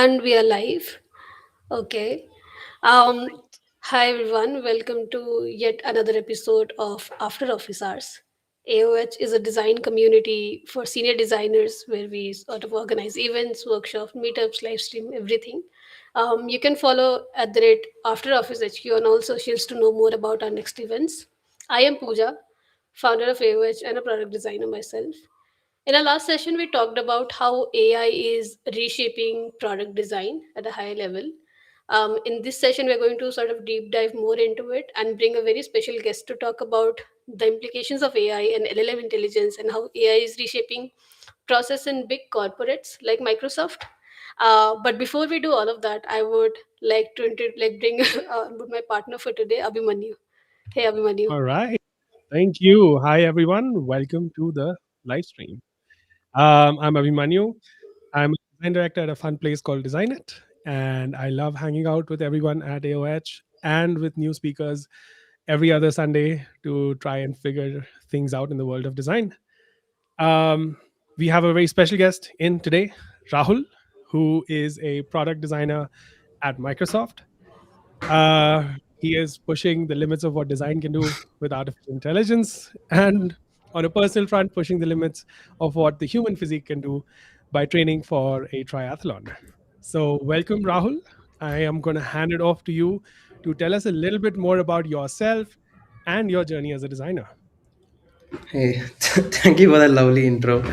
And we are live. Okay. Um, Hi everyone. Welcome to yet another episode of After Office Hours. AOH is a design community for senior designers where we sort of organize events, workshops, meetups, live stream, everything. You can follow at the rate After Office HQ on all socials to know more about our next events. I am Pooja, founder of AOH and a product designer myself. In our last session, we talked about how AI is reshaping product design at a high level. In this session, we're going to sort of deep dive more into it and bring a very special guest to talk about the implications of AI and LLM intelligence and how AI is reshaping process in big corporates like Microsoft. But before we do all of that, I would like to bring my partner for today, Abhimanyu. Hey, Abhimanyu. All right. Thank you. Hi, everyone. Welcome to the live stream. I'm Abhimanyu. I'm a design director at a fun place called Design It. And I love hanging out with everyone at AOH and with new speakers every other Sunday to try and figure things out in the world of design. Um, we have a very special guest in today, Rahul, who is a product designer at Microsoft. He is pushing the limits of what design can do with artificial intelligence, and on a personal front, pushing the limits of what the human physique can do by training for a triathlon. So, welcome, Rahul. I am going to hand it off to you to tell us a little bit more about yourself and your journey as a designer. Hey, thank you for that lovely intro.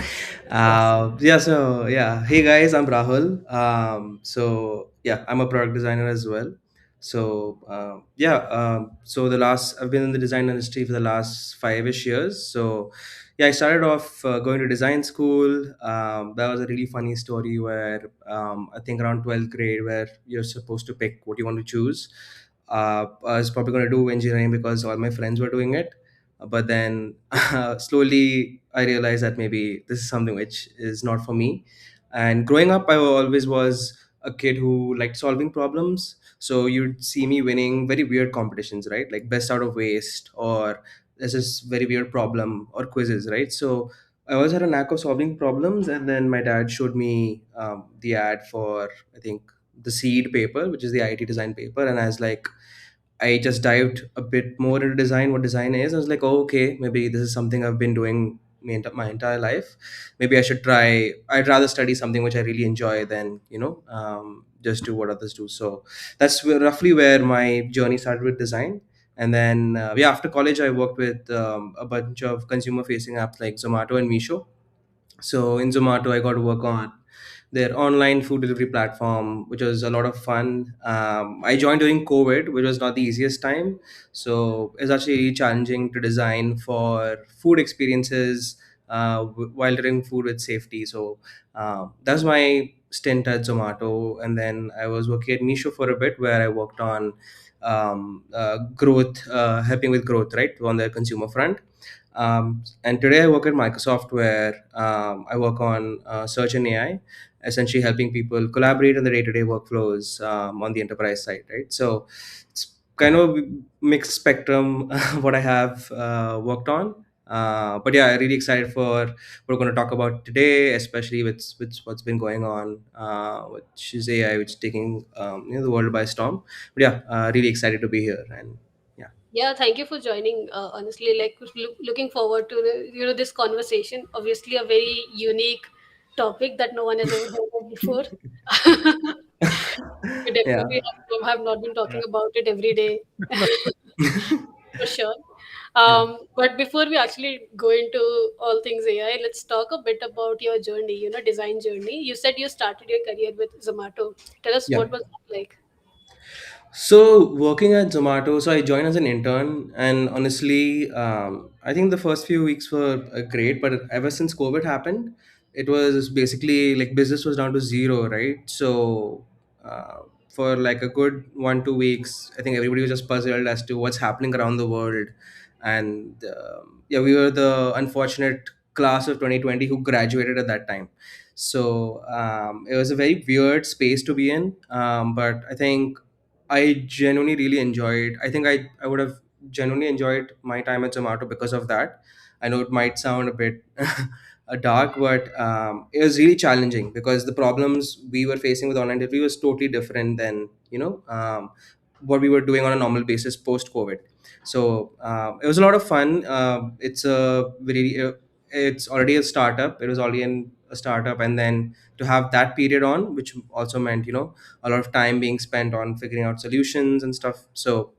Yes. Hey guys, I'm Rahul. I'm a product designer as well. I've been in the design industry for the last 5-ish years. I started off going to design school. That was a really funny story where I think around 12th grade, where you're supposed to pick what you want to choose. I was probably going to do engineering because all my friends were doing it, but then slowly I realized that maybe this is something which is not for me. And growing up, I always was a kid who liked solving problems, so you'd see me winning very weird competitions, right? Like best out of waste, or there's this very weird problem, or quizzes, right? So I always had a knack of solving problems. And then my dad showed me the ad for, I think, the seed paper, which is the IT design paper. And I was like, I just dived a bit more into design, what design is. I was like, oh, okay, maybe this is something I've been doing my entire life. Maybe I should try. I'd rather study something which I really enjoy than, just do what others do. So that's roughly where my journey started with design. And then, after college, I worked with a bunch of consumer facing apps like Zomato and Misho. So in Zomato, I got to work on their online food delivery platform, which was a lot of fun. I joined during COVID, which was not the easiest time. So it's actually really challenging to design for food experiences while delivering food with safety. So that's my stint at Zomato. And then I was working at Misho for a bit, where I worked on growth, helping with growth, right, on the consumer front. And today I work at Microsoft, where I work on search and AI, essentially helping people collaborate in the day-to-day workflows on the enterprise side, right? So it's kind of a mixed spectrum what I have worked on. But yeah, I'm really excited for what we're going to talk about today, especially with what's been going on, which is AI, which is taking the world by storm. But yeah, really excited to be here. And yeah. Yeah, thank you for joining. Honestly, like looking forward to this conversation. Obviously, a very unique topic that no one has ever heard of before. We Yeah. definitely have not been talking Yeah. about it every day, for sure. Yeah. But before we actually go into all things AI, let's talk a bit about your journey. Design journey. You said you started your career with Zomato. Tell us Yeah. what was that like. So working at Zomato, so I joined as an intern, and honestly, I think the first few weeks were great, but ever since COVID happened, it was basically like business was down to zero, right? So for like a good 1-2 weeks, I think everybody was just puzzled as to what's happening around the world. And we were the unfortunate class of 2020 who graduated at that time. So it was a very weird space to be in, but I think I genuinely really enjoyed. I think I would have genuinely enjoyed my time at Zomato because of that. I know it might sound a bit dark, but it was really challenging because the problems we were facing with online delivery was totally different than what we were doing on a normal basis post COVID. So it was a lot of fun. It's already a startup. It was already a startup, and then to have that period on, which also meant a lot of time being spent on figuring out solutions and stuff. So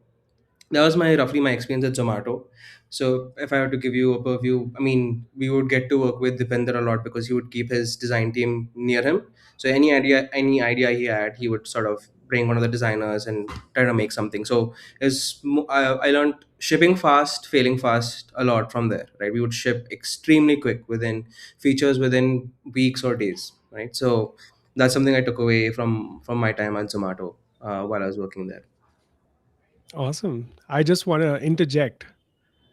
That was my roughly my experience at Zomato. So if I were to give you a purview, I mean, we would get to work with Dipinder a lot because he would keep his design team near him. So any idea he had, he would sort of bring one of the designers and try to make something. So I learned shipping fast, failing fast a lot from there. Right, we would ship extremely quick within features within weeks or days. Right, so that's something I took away from my time at Zomato while I was working there. Awesome. I just want to interject.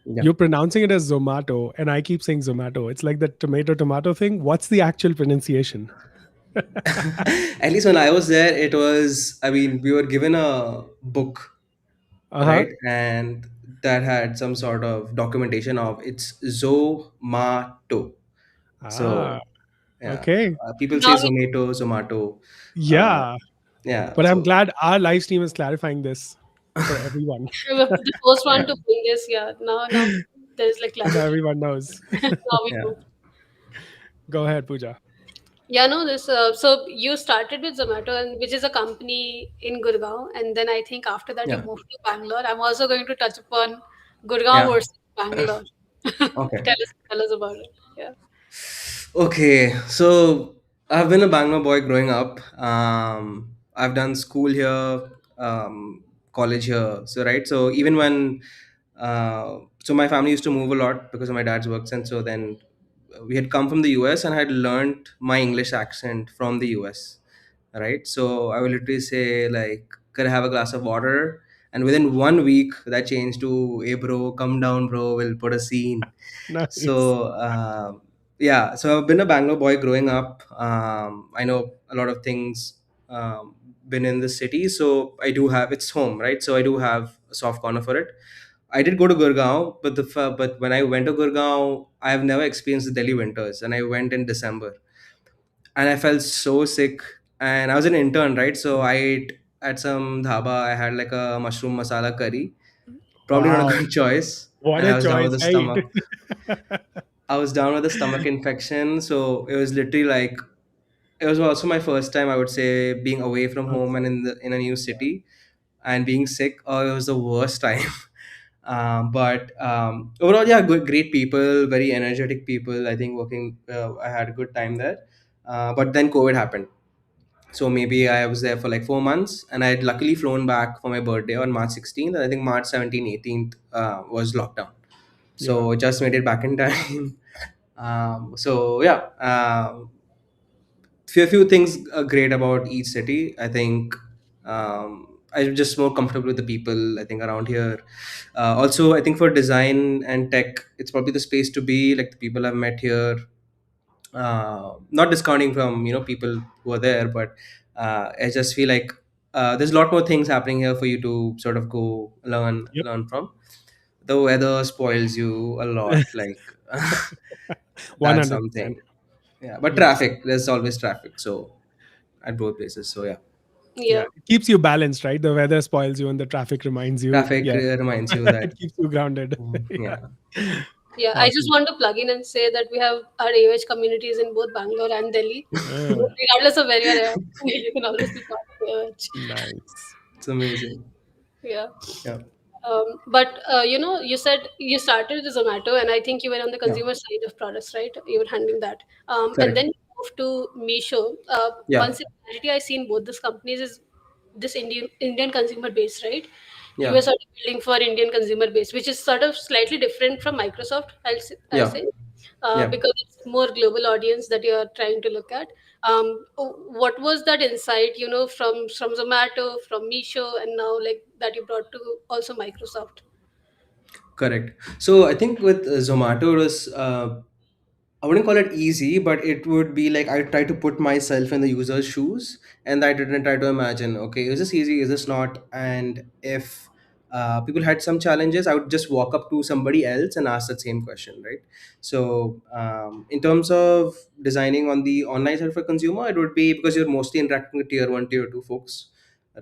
Yeah. You're pronouncing it as Zomato, and I keep saying Zomato. It's like the tomato thing. What's the actual pronunciation? At least when I was there, it was, I mean, we were given a book, Uh huh. right? And that had some sort of documentation of it's Zomato. Ah, So, yeah, okay. people say Now we Zomato, Zomato. Uh, Yeah. yeah, But I'm so, glad our live stream is clarifying this for everyone. were the first one yeah, to bring this. Yeah. Now there's like Now clarity. everyone knows. Now we yeah, know. Go ahead, Pooja. Yeah, no, this. So you started with Zomato, and which is a company in Gurgaon, and then I think after that you yeah, moved to Bangalore. I'm also going to touch upon Gurgaon yeah. versus Bangalore. Okay. Tell us about it. Yeah. Okay, so I've been a Bangalore boy growing up. I've done school here, college here. So right, so even when, so my family used to move a lot because of my dad's works, and so then we had come from the US and I had learned my English accent from the US. Right, so I would literally say like, "Could I have a glass of water?" And within 1 week, that changed to, "Hey bro, come down, bro. We'll put a scene." Nice. So yeah, so I've been a Bangalore boy growing up. I know a lot of things. Been in the city, so I do have it's home, right? So I do have a soft corner for it. I did go to Gurgaon, but but when I went to Gurgaon, I have never experienced the Delhi winters, and I went in December, and I felt so sick. And I was an intern, right? So I ate at some dhaba. I had like a mushroom masala curry. Probably not a Wow. good choice, What and a I was down with choice, the right? stomach. I was down with a stomach infection, so it was literally like it was also my first time, I would say, being away from home and in a new city and being sick. Oh, it was the worst time. But overall, yeah, good, great people, very energetic people. I think working, I had a good time there. But then COVID happened, so maybe I was there for like 4 months, and I had luckily flown back for my birthday on March 16th. And I think March 17th, 18th was lockdown, Yeah. so just made it back in time. So yeah, few things are great about each city. I think I'm just more comfortable with the people, I think, around here. Also, I think for design and tech, it's probably the space to be. Like the people I've met here, not discounting from people who are there, but I just feel like there's a lot more things happening here for you to sort of go Yep. learn from. The weather spoils you a lot, like that's 100%. something. Yeah, but Yes. traffic, there's always traffic, so at both places. So yeah, Yeah. Yeah. It keeps you balanced, right? The weather spoils you and the traffic reminds you. traffic Yes. reminds you that. It keeps you grounded. Yeah. Yeah, Yeah, I just Awesome. want to plug in and say that we have our AOH communities in both Bangalore and Delhi. Ah, Regardless of where you're at, you can always be part of AOH. nice. it's amazing. Yeah. Yeah, But you said you started with Zomato, and I think you were on the yeah, consumer side of products, right? You were handling that, and correct. then you moved to Meesho. One Yeah, similarity I see in both these companies is this Indian consumer base, right? You were yeah, sort of building for Indian consumer base, which is sort of slightly different from Microsoft. I'll yeah, say, yeah. because it's more global audience that you are trying to look at. What was that insight, from Zomato, from Meesho, and now like that you brought to also Microsoft? Correct. So I think with Zomato, it was, I wouldn't call it easy, but it would be like I try to put myself in the user's shoes, and I didn't try to imagine, okay, is this easy? Is this not? And if people had some challenges, I would just walk up to somebody else and ask that same question, right? So in terms of designing on the online side for consumer, it would be because you're mostly interacting with tier one, tier two folks,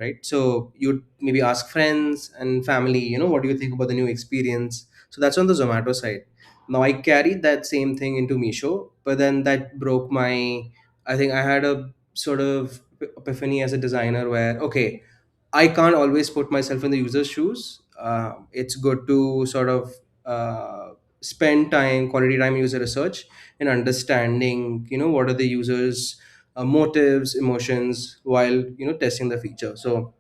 right? So you'd maybe ask friends and family, what do you think about the new experience? So that's on the Zomato side. Now I carried that same thing into Misho, but then that broke my. I think I had a sort of epiphany as a designer where, okay, I can't always put myself in the user's shoes. it's good to sort of spend time, quality time user research, and understanding, what are the users' motives, emotions while testing the feature. So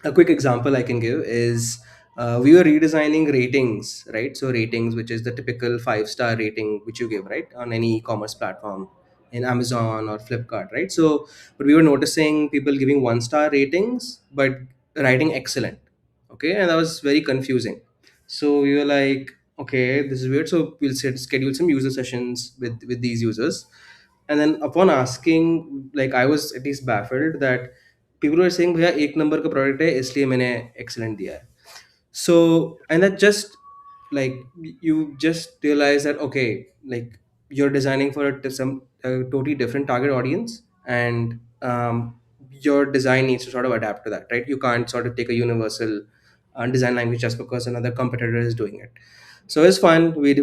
a quick example I can give is we were redesigning ratings, right? So ratings, which is the typical 5-star rating which you give, right, on any e-commerce platform in Amazon or Flipkart, right? So, but we were noticing people giving 1-star ratings but writing excellent, okay, and that was very confusing. So we were like, okay, this is weird. So we'll schedule some user sessions with these users, and then upon asking, like I was at least baffled that people were saying भैया एक number का product है इसलिए मैंने excellent दिया है. So, and that just, like, you just realize that, okay, like, you're designing for some a totally different target audience, and your design needs to sort of adapt to that, right? You can't sort of take a universal design language just because another competitor is doing it. So it's fun. We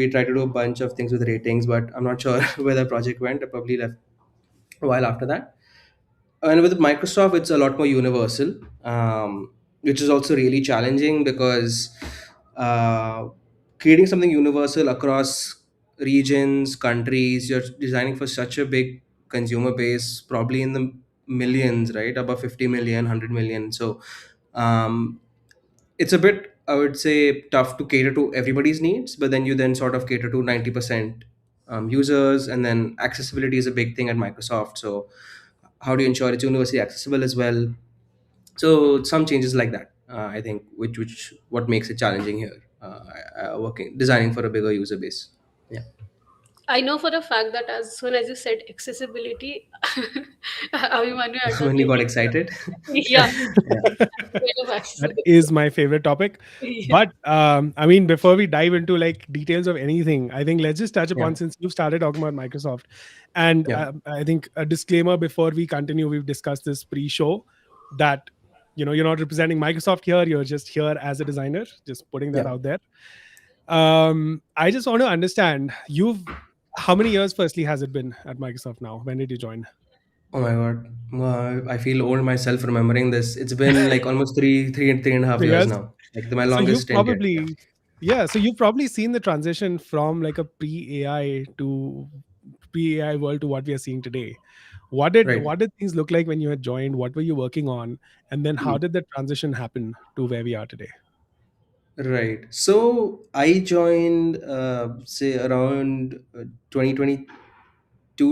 tried to do a bunch of things with ratings, but I'm not sure where the project went. I probably left a while after that. And with Microsoft, it's a lot more universal, which is also really challenging because uh, creating something universal across regions, countries, you're designing for such a big consumer base, probably in the millions, right? Above 50 million, 100 million. So um, it's a bit, I would say, tough to cater to everybody's needs, but then you then sort of cater to 90% users, and then accessibility is a big thing at Microsoft. So how do you ensure it's universally accessible as well? So some changes like that, I think, which what makes it challenging here, working designing for a bigger user base. Yeah. I know for a fact that as soon as you said accessibility, Abhimanyu had done When you got really excited. yeah, Yeah. kind of That accessibility. is my favorite topic. Yeah. But I mean, before we dive into like details of anything, I think let's just touch Yeah. upon, since you started talking about Microsoft, and Yeah. I think a disclaimer before we continue. We've discussed this pre-show that you're not representing Microsoft here. You're just here as a designer. Just putting that Yeah. out there. I just want to understand, you've how many years firstly has it been at Microsoft now? When did you join? Oh my god, I feel old myself remembering this. It's been like almost three and a half 3 years. years now, like my So longest you've stint yet. Yeah. probably, yeah, so you've probably seen the transition from like a pre-AI to pre-AI world to what we are seeing today. Right. What did things look like when you had joined? What were you working on? And then how Hmm. did the transition happen to where we are today? Right. So I joined, say, around 2022,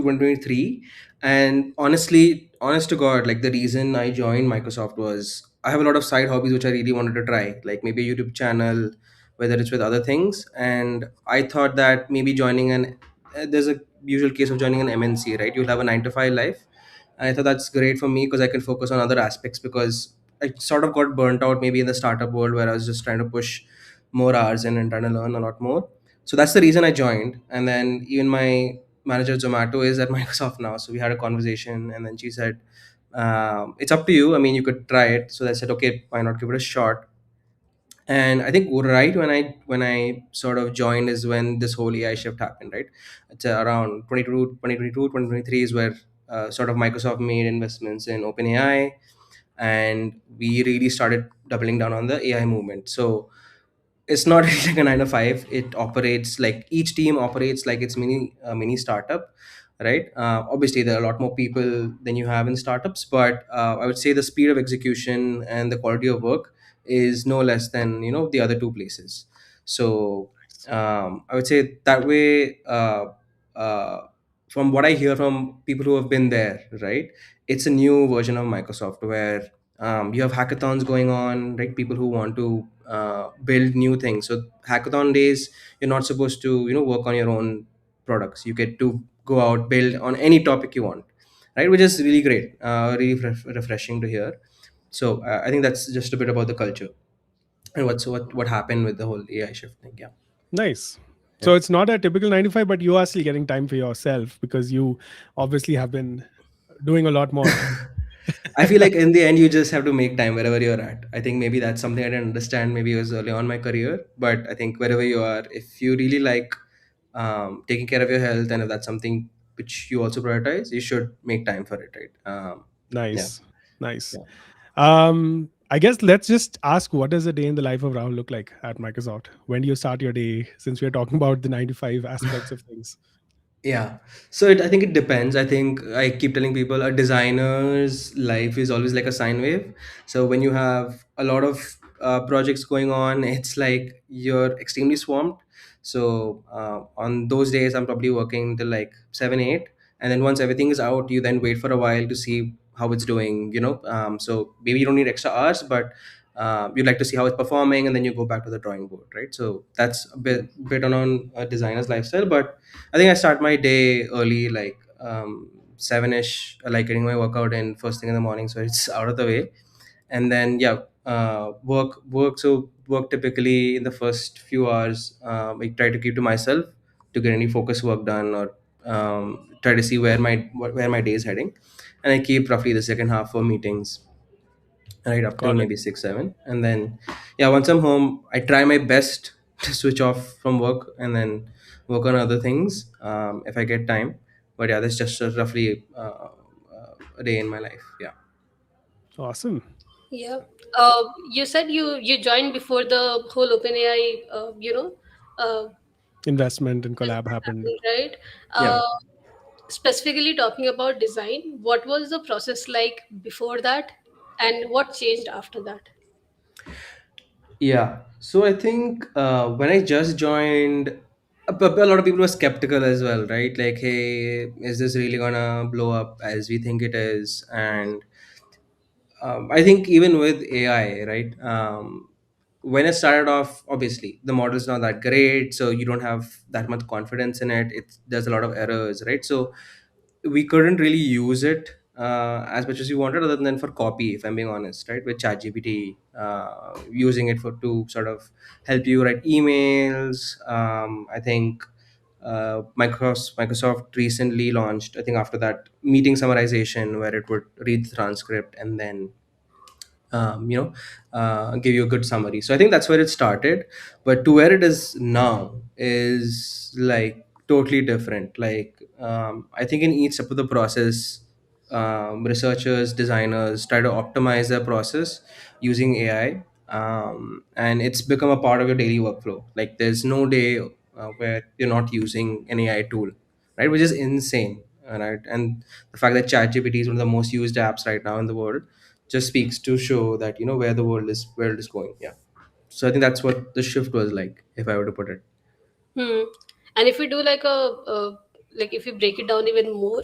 2023. And honestly, honest to God, like the reason I joined Microsoft was I have a lot of side hobbies which I really wanted to try, like maybe a YouTube channel, whether it's with other things. And I thought that maybe joining there's a usual case of joining an MNC, right? You'll have a 9 to 5 life. And I thought that's great for me because I can focus on other aspects, because I sort of got burnt out maybe in the startup world where I was just trying to push more hours in and trying to learn a lot more. So that's the reason I joined. And then even my manager at Zomato is at Microsoft now. So we had a conversation, and then she said, "It's up to you. I mean, you could try it." So I said, "Okay, why not give it a shot?" And I think right when I sort of joined is when this whole AI shift happened. Right, it's around 2022, 2023 is where sort of Microsoft made investments in OpenAI, and we really started doubling down on the AI movement. So it's not really like a 9 to 5. It operates like each team operates like it's mini startup, right? Obviously there are a lot more people than you have in startups, but I would say the speed of execution and the quality of work is no less than the other two places. So I would say that way, uh, from what I hear from people who have been there, right, it's a new version of Microsoft where you have hackathons going on, right? People who want to build new things. So hackathon days, you're not supposed to work on your own products. You get to go out, build on any topic you want, right? Which is really great, really refreshing to hear. So I think that's just a bit about the culture and what happened with the whole AI shift thing. Yeah. Nice. Yeah. So it's not a typical 9 to 5, but you are still getting time for yourself because you obviously have been doing a lot more. I feel like in the end, you just have to make time wherever you're at. I think maybe that's something I didn't understand. Maybe it was early on my career, but I think wherever you are, if you really like taking care of your health, and if that's something which you also prioritize, you should make time for it, right? Yeah. Nice. Nice. Yeah. I guess let's just ask, what does a day in the life of Rahul look like at Microsoft? When do you start your day? Since we're talking about the 9 to 5 aspects of things. Yeah. So I think it depends. I think I keep telling people a designer's life is always like a sine wave. So when you have a lot of projects going on, it's like you're extremely swamped. So on those days, I'm probably working till like 7, 8. And then once everything is out, you then wait for a while to see how it's doing, So maybe you don't need extra hours, but you'd like to see how it's performing, and then you go back to the drawing board, right? So that's a bit on a designer's lifestyle. But I think I start my day early, like 7ish. I like getting my workout in first thing in the morning, so it's out of the way. And then yeah, work. So work typically in the first few hours. I try to keep to myself to get any focus work done, or try to see where my day is heading, and I keep roughly the second half for meetings, right up till Got it. maybe 6, 7. And then yeah, once I'm home, I try my best to switch off from work and then work on other things, if I get time. But yeah, that's just roughly a day in my life. Yeah. Awesome. Yeah. You said you joined before the whole OpenAI, uh, Investment and collab investment happened. happened, right? Yeah. Specifically talking about design, what was the process like before that, and what changed after that? Yeah. So I think when I just joined, a lot of people were skeptical as well, right? Like, hey, is this really gonna blow up as we think it is? And I think even with AI, right? When it started off, obviously the model is not that great, so you don't have that much confidence in it. There's a lot of errors, right? So we couldn't really use it as much as we wanted, other than for copy, if I'm being honest, right? With ChatGPT, using it for to sort of help you write emails. I think Microsoft recently launched, I think after that, meeting summarization, where it would read the transcript and then give you a good summary. So I think that's where it started, but to where it is now is like totally different. Like I think in each step of the process, researchers, designers try to optimize their process using AI, and it's become a part of your daily workflow. Like there's no day where you're not using an AI tool, right? Which is insane, right? And the fact that ChatGPT is one of the most used apps right now in the world just speaks to show that where the world is going. Yeah. So I think that's what the shift was like, if I were to put it. Hmm. And if we do like like if we break it down even more,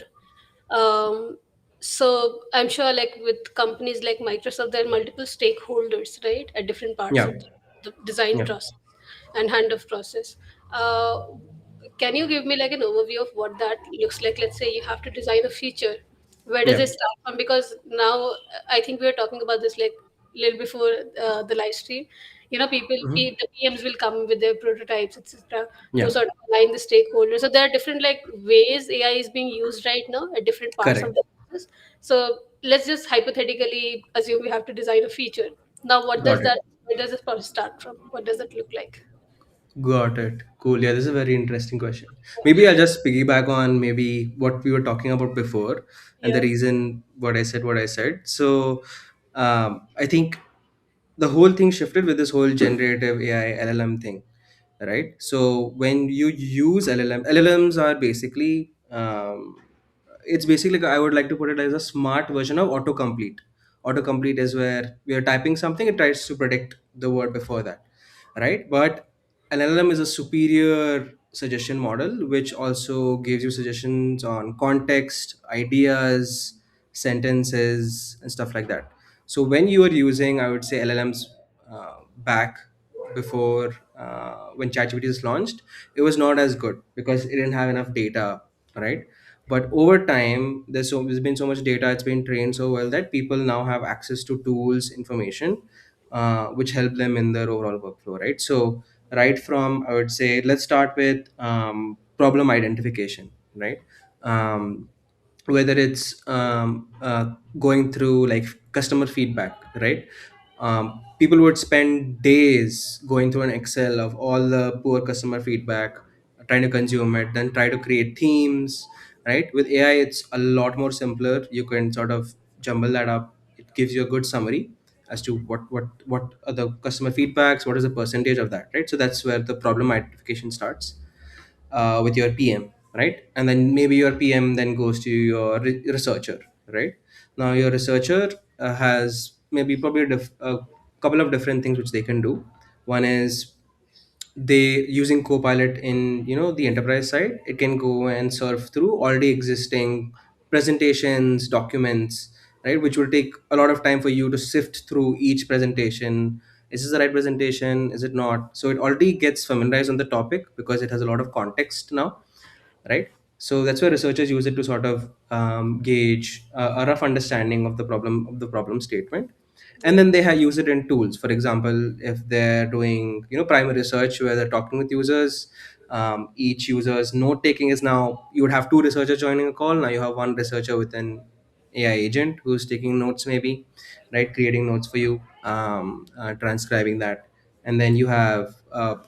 um, so I'm sure like with companies like Microsoft, there are multiple stakeholders, right, at different parts Yeah. of the design Yeah. process and handoff process. Uh, can you give me like an overview of what that looks like? Let's say you have to design a feature. Where does Yeah. it start from? Because now I think we were talking about this like little before the live stream. Hmm. The PMs will come with their prototypes, etc., to Yeah. sort of align the stakeholders. So there are different like ways AI is being used right now at different parts of Correct. the process. So let's just hypothetically assume we have to design a feature. Now, Got it. where does this process start from? What does it look like? Got it. Cool. Yeah, this is a very interesting question. Maybe I'll just piggyback on maybe what we were talking about before, and the Yeah. reason what I said. So I think the whole thing shifted with this whole generative AI LLM thing, right? So when you use LLMs are basically, it's basically, I would like to put it as a smart version of autocomplete. Autocomplete is where we are typing something, it tries to predict the word before that, right? But an LLM is a superior suggestion model, which also gives you suggestions on context, ideas, sentences, and stuff like that. So when you are using, I would say, LLMs back before, when ChatGPT is launched, it was not as good because it didn't have enough data, right? But over time, there's been so much data, it's been trained so well that people now have access to tools, information, which help them in their overall workflow, right? So right from, I would say, let's start with problem identification, right? Um, Whether it's going through like customer feedback, right? People would spend days going through an Excel of all the poor customer feedback, trying to consume it, then try to create themes, right? With AI, it's a lot more simpler. You can sort of jumble that up. It gives you a good summary, as to what are the customer feedbacks, what is the percentage of that, right? So that's where the problem identification starts with your PM, right? And then maybe your PM then goes to your researcher, right? Now your researcher has maybe probably a couple of different things which they can do. One is they using Copilot in the enterprise side, it can go and surf through already existing presentations, documents, right? Which will take a lot of time for you to sift through each presentation. Is this the right presentation? Is it not? So it already gets familiarized on the topic because it has a lot of context now, right? So that's where researchers use it to sort of gauge a rough understanding of the problem statement, and Yeah. then they use it in tools. For example, if they're doing primary research where they're talking with users, each user's note taking is now you would have two researchers joining a call. Now you have one researcher with an AI agent who's taking notes, maybe, right, creating notes for you, transcribing that. And then you have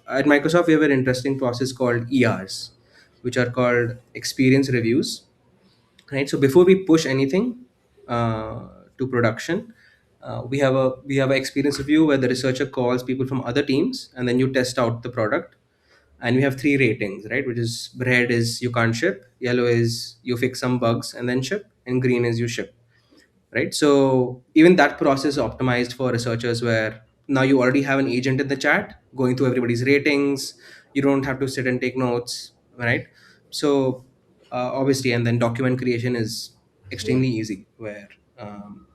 at Microsoft we have an interesting process called ERs, which are called experience reviews, right? So before we push anything to production, we have an experience review where the researcher calls people from other teams, and then you test out the product. And we have three ratings, right? Which is red is you can't ship, yellow is you fix some bugs and then ship, and green is you ship, right? So even that process is optimized for researchers where now you already have an agent in the chat going through everybody's ratings. You don't have to sit and take notes, right? So obviously, and then document creation is Yeah. extremely easy where um,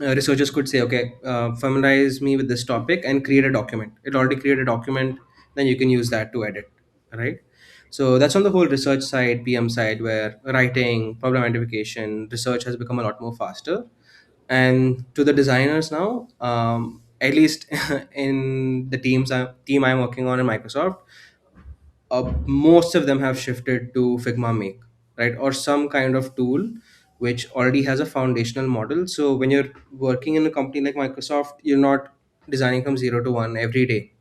researchers could say, okay, familiarize me with this topic and create a document. It already created a document, then you can use that to edit, right? So that's on the whole research side, PM side, where writing, problem identification, research has become a lot more faster. And to the designers now, at least in the team I'm working on in Microsoft, most of them have shifted to Figma Make, right, or some kind of tool which already has a foundational model. So when you're working in a company like Microsoft, you're not designing from 0 to 1 every day,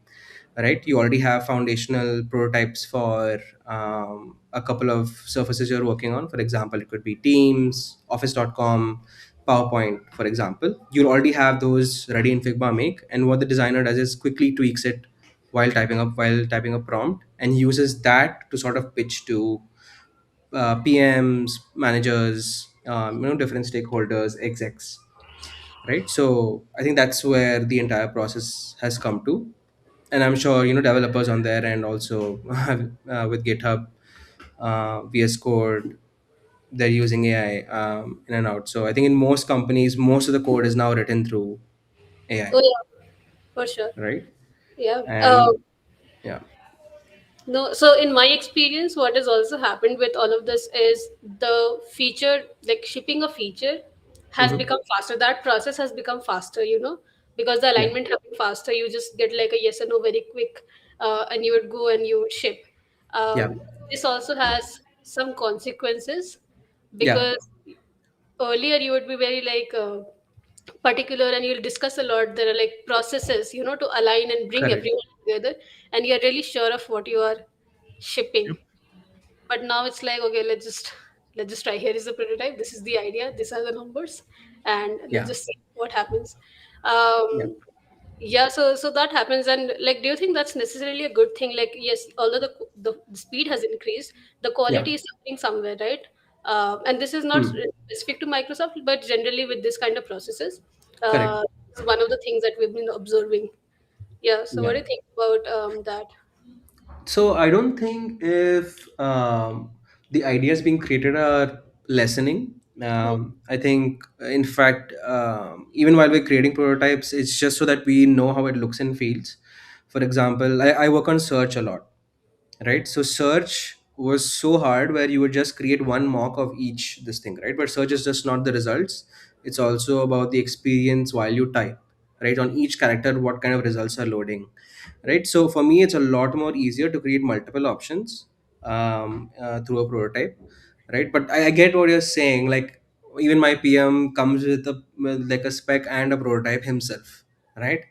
right? You already have foundational prototypes for a couple of surfaces you're working on. For example, it could be Teams, Office.com, PowerPoint, for example. You'll already have those ready in Figma Make, and what the designer does is quickly tweaks it while typing a prompt, and uses that to sort of pitch to PMs, managers, different stakeholders, execs, right? So I think that's where the entire process has come to. And I'm sure developers on there, and also with GitHub, VS Code, they're using AI in and out. So I think in most companies, most of the code is now written through Oh AI, yeah, for sure. right? Yeah. And yeah. No, so in my experience, what has also happened with all of this is the feature, like shipping a feature, has Hmm. become faster. That process has become faster, because the Yeah. alignment happened faster. You just get like a yes or no very quick, and you would go and you would ship. Yeah. This also has some consequences Yeah. because earlier you would be very like particular and you'll discuss a lot. There are like processes, to align and bring Correct. everyone together, and you're really sure of what you are shipping. Yep. But now it's like, okay, let's just try. Here is the prototype, this is the idea, these are the numbers, and let's Yeah. just see what happens. Yeah. um yeah, so that happens. And like, do you think that's necessarily a good thing? Like, yes, although the speed has increased, the Yeah. quality is suffering somewhere, right? And this is not Hmm. specific to Microsoft, but generally with this kind of processes, Correct. this is one of the things that we've been observing. Yeah, so what Yeah. do you think about that? So I don't think if the ideas being created are lessening. Hmm. I think, in fact, even while we're creating prototypes, it's just so that we know how it looks and feels. For example, I work on search a lot, right? So search was so hard where you would just create one mock of each this thing, right? But search is just not the results. It's also about the experience while you type, right? On each character, what kind of results are loading, right? So for me, it's a lot more easier to create multiple options through a prototype, right? But I get what you're saying. Like, even my PM comes with like a spec and a prototype himself, right?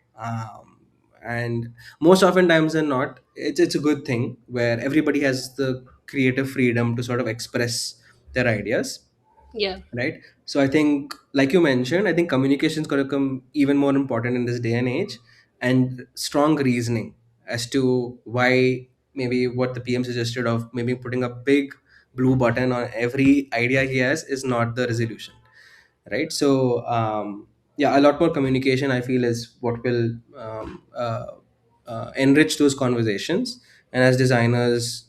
And most often times than not, it's a good thing where everybody has the creative freedom to sort of express their ideas. Yeah. right? So I think, like you mentioned, I think communication is going to come even more important in this day and age, and strong reasoning as to why maybe what the PM suggested of maybe putting a big blue button on every idea he has is not the resolution, right? So yeah, a lot more communication I feel is what will enrich those conversations. And as designers,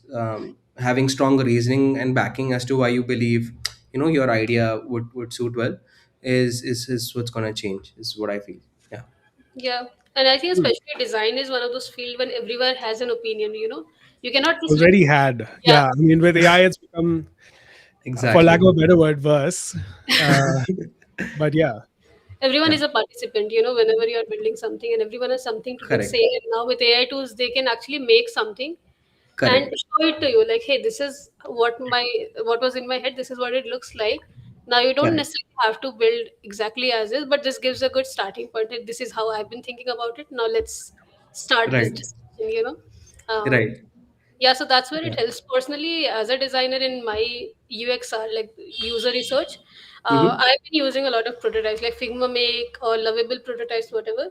having strong reasoning and backing as to why you believe, your idea would suit well is what's going to change, is what I feel. Yeah. Yeah. And I think Hmm. especially design is one of those fields when everyone has an opinion, you know. You cannot just Already had. yeah. Yeah. I mean, with AI, it's become, for lack Exactly. of a better word, worse. Uh, but yeah, Everyone Yeah. is a participant, whenever you're building something and everyone has something to do say. Correct. And now with AI tools, they can actually make something and Correct. show it to you like, hey, this is what was in my head, this is what it looks like. Now you don't Correct. necessarily have to build exactly as is, but this gives a good starting point that this is how I've been thinking about it. Now let's start this Right. discussion. um, Right. yeah, so that's where it Yeah. helps. Personally, as a designer in my UXR, like user research, Mm-hmm. I've been using a lot of prototypes like Figma Make or Lovable prototypes, whatever,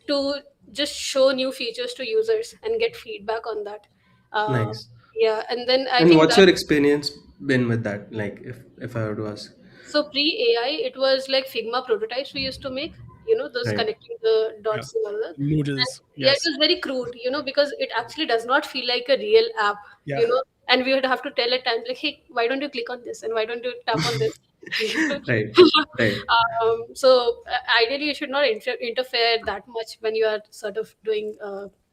to just show new features to users and get feedback on that. Uh, Nice. yeah, and then I And think what's that your experience been with that? Like, if I were to ask. so pre AI, it was like Figma prototypes we used to make, those Right. connecting the yeah. dots and all that. And Noodles. yeah, it Yes. was very crude, because it actually does not feel like a real app, Yeah. and we would have to tell at times like, hey, why don't you click on this and why don't you tap on this? Right. Right. So ideally, you should not interfere that much when you are sort of doing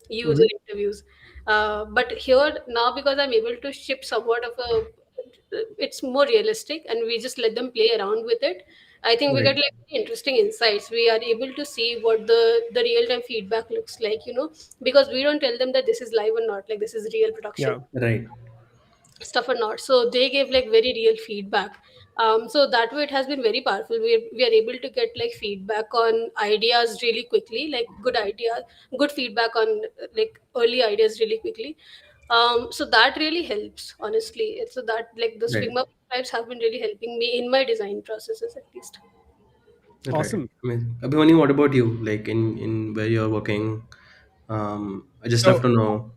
user Mm-hmm. interviews. But here now, because I'm able to ship somewhat of it's more realistic, and we just let them play around with it. I think we get Right. like very interesting insights. We are able to see what the real time feedback looks like, because we don't tell them that this is live or not, like this is real production Yeah. Right. stuff or not. So they gave like very real feedback. So that way it has been very powerful. We are able to get like feedback on ideas really quickly, like good ideas, good feedback on like early ideas really quickly. So that really helps, honestly. So that like those Right. Figma types have been really helping me in my design processes at least. Right. Awesome. Amazing. Abhimanyu, what about you? Like in where you're working? I just love So to know.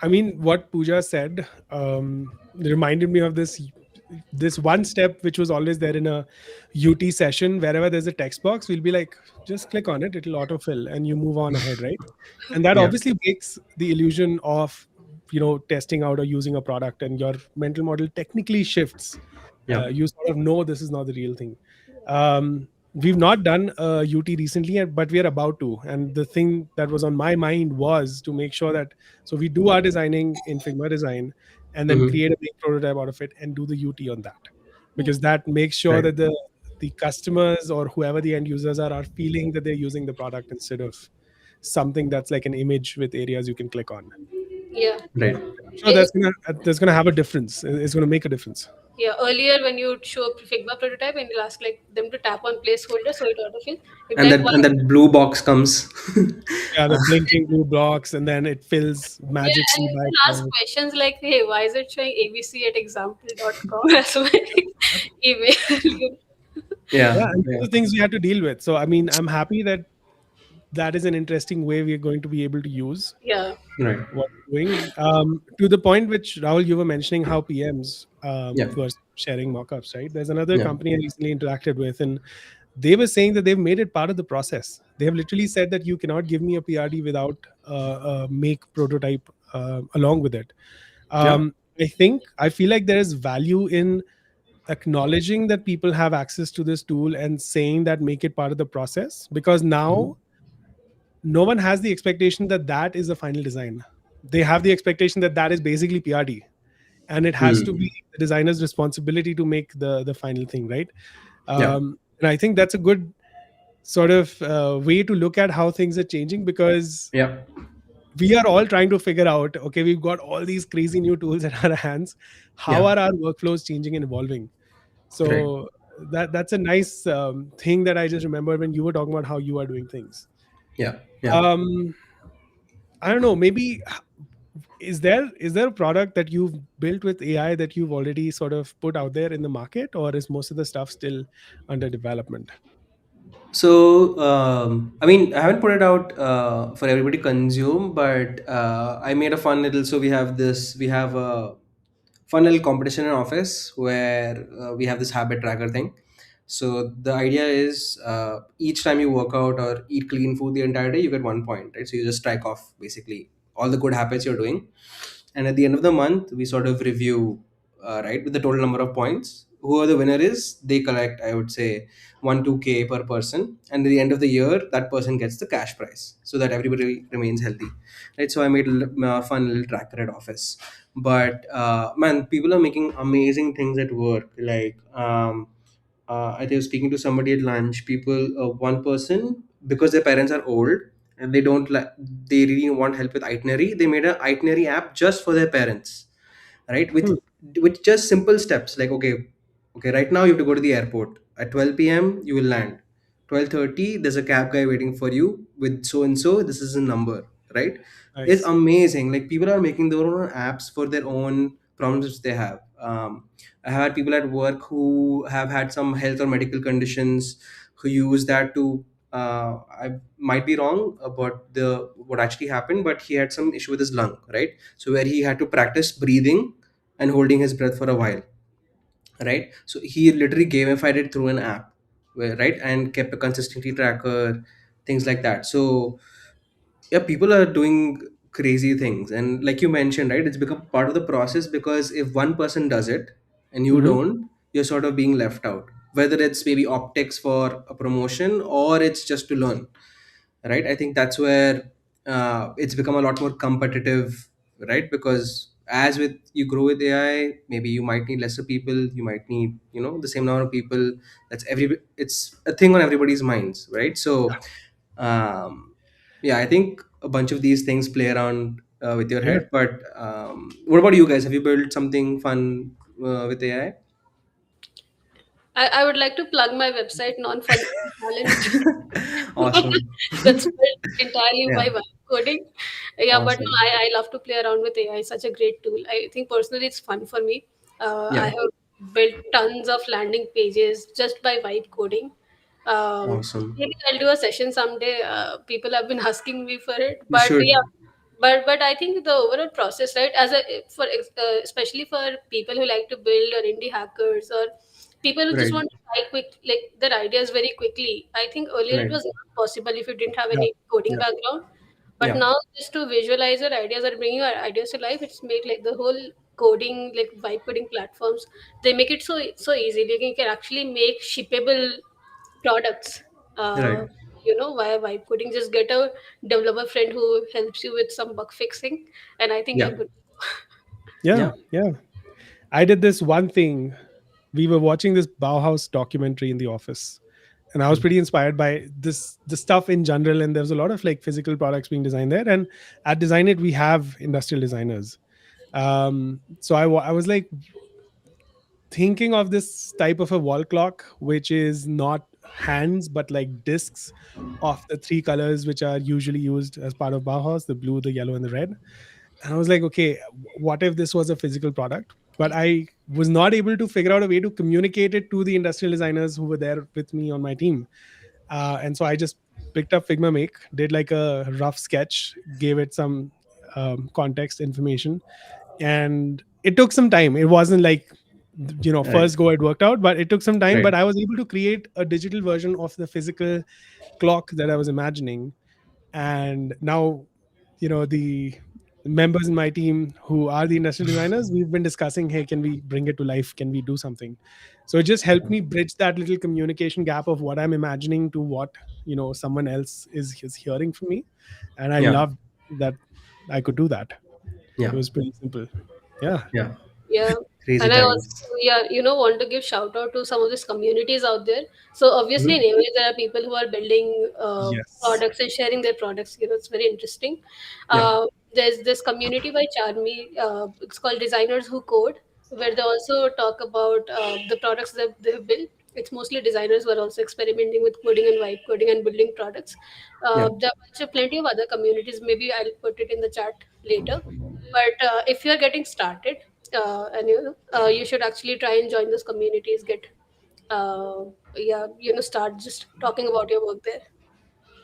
I mean, what Pooja said reminded me of this one step which was always there in a UT session. Wherever there's a text box, we'll be like, just click on it, it'll autofill, and you move on ahead, right? And that Yeah. obviously makes the illusion of testing out or using a product, and your mental model technically shifts. Yeah. You sort of know this is not the real thing. We've not done a UT recently, but we are about to. And the thing that was on my mind was to make sure that so we do our designing in Figma Design and then Mm-hmm. create a big prototype out of it and do the UT on that, because that makes sure Right. that the customers or whoever the end users are feeling that they're using the product instead of something that's like an image with areas you can click on. Yeah. Right. I'm sure Eh, that's gonna have a difference. It's gonna make a difference. yeah, earlier when you show a Figma prototype and you'll ask like them to tap on placeholder so it autofills, you'd be And like, that why? and that blue box comes. Yeah, the blinking blue blocks, and then it fills Yeah, and magically you by can ask itself. questions like, hey, why is it showing ABC at example.com as my email? Yeah. Yeah, and these Yeah. are the things we have to deal with. So I mean, I'm happy that that is an interesting way we are going to be able to use Yeah. Right. what we're doing. To the point which Rahul, you were mentioning how PMs Yeah. were sharing mockups, right? There's another Yeah. company I recently interacted with, and they were saying that they've made it part of the process. They have literally said that you cannot give me a PRD without a make prototype along with it. Yeah. I feel like there is value in acknowledging that people have access to this tool and saying that make it part of the process, because Mhm. now no one has the expectation that that is the final design. They have the expectation that that is basically PRD, and it has to be Hmm. the designer's responsibility to make the final thing, right? Yeah. And I think that's a good sort of way to look at how things are changing, because Yeah. we are all trying to figure out, okay, we've got all these crazy new tools at our hands. How Yeah. are our workflows changing and evolving? Right. So that's a nice thing that I just remembered when you were talking about how you are doing things. Yeah. Yeah. um I don't know, maybe is there a product that you've built with AI that you've already sort of put out there in the market, or is most of the stuff still under development? So, I mean, I haven't put it out for everybody to consume, but I made a fun little. So we have a fun little competition in office where we have this habit tracker thing. So the idea is each time you work out or eat clean food the entire day, you get 1 point, right? So you just strike off basically all the good habits you're doing, and at the end of the month we sort of review, right, with the total number of points. Whoever the winner is, they collect, I would say, 1 2K per person, and at the end of the year that person gets the cash prize so that everybody remains healthy, right? So I made a fun little tracker at office. But man, people are making amazing things at work. Like I was speaking to somebody at lunch. People, one person, because their parents are old and they don't like, they really want help with itinerary. They made an itinerary app just for their parents, right? Hmm, With just simple steps like, okay, right now you have to go to the airport at 12 p.m. You will land 12:30. There's a cab guy waiting for you with so and so. This is a number, right? It's nice. amazing. Like people are making their own apps for their own problems which they have. I had people at work who have had some health or medical conditions who use that to. I might be wrong about the what actually happened, but he had some issue with his lung, right? So where he had to practice breathing and holding his breath for a while, right? So he literally gamified it through an app, right, and kept a consistency tracker, things like that. So yeah, people are doing crazy things, and like you mentioned, right, it's become part of the process, because if one person does it and you Hmm. don't, you're sort of being left out, whether it's maybe optics for a promotion or it's just to learn, right? I think that's where it's become a lot more competitive, right? Because as with you grow with AI, maybe you might need lesser people, you might need, the same number of people. It's a thing on everybody's minds, right? So um, yeah, I think a bunch of these things play around with your Yeah. head. But what about you guys? Have you built something fun with AI? I would like to plug my website, Non-Fungible Talent. Awesome. That's built entirely Yeah, by vibe coding. Yeah, but no, awesome. I love to play around with AI. It's such a great tool. I think personally it's fun for me. I Yeah, have built tons of landing pages just by vibe coding. awesome. Maybe I'll do a session someday. People have been asking me for it, You but yeah, should. but I think the overall process, right, especially for people who like to build or indie hackers or people who just Right, want to try quick like their ideas very quickly. I think earlier it right. was not possible if you didn't have Yeah. any coding Yeah. background, but Yeah, now just to visualize your ideas or bring your ideas to life, it's made like the whole coding, like vibe coding platforms, they make it so easy. Like you can actually make shippable products, right. uh, via vibe coding. Just get a developer friend who helps you with some bug fixing, and I think Yeah, you're good. Yeah. yeah, Yeah. I did this one thing. We were watching this Bauhaus documentary in the office, and I was pretty inspired by the stuff in general. And there's a lot of like physical products being designed there. And at Design It, we have industrial designers. So I was like thinking of this type of a wall clock, which is not hands but like discs of the three colors which are usually used as part of Bauhaus: the blue, the yellow, and the red. And I was like, okay, what if this was a physical product? But I was not able to figure out a way to communicate it to the industrial designers who were there with me on my team. And so I just picked up Figma Make, did like a rough sketch, gave it some context information, and it took some time. It wasn't like, right, first go it worked out, but it took some time. right. But I was able to create a digital version of the physical clock that I was imagining. And now, the members in my team who are the industrial designers, we've been discussing, hey, can we bring it to life, can we do something? So it just helped me bridge that little communication gap of what I'm imagining to what someone else is hearing from me. And I Yeah, loved that I could do that. It yeah, was pretty simple. Yeah. yeah. Yeah. Crazy And I also, times. yeah, want to give shout out to some of these communities out there. So obviously in Mhm. areas there are people who are building Yes. products and sharing their products. It's very interesting. Yeah, There's this community by Charmi. It's called Designers Who Code, where they also talk about the products that they've built. It's mostly designers who are also experimenting with coding and vibe coding and building products. yeah, There are also plenty of other communities. Maybe I'll put it in the chat later. But if you're getting started, and you should actually try and join those communities, get uh, yeah, start just talking about your work there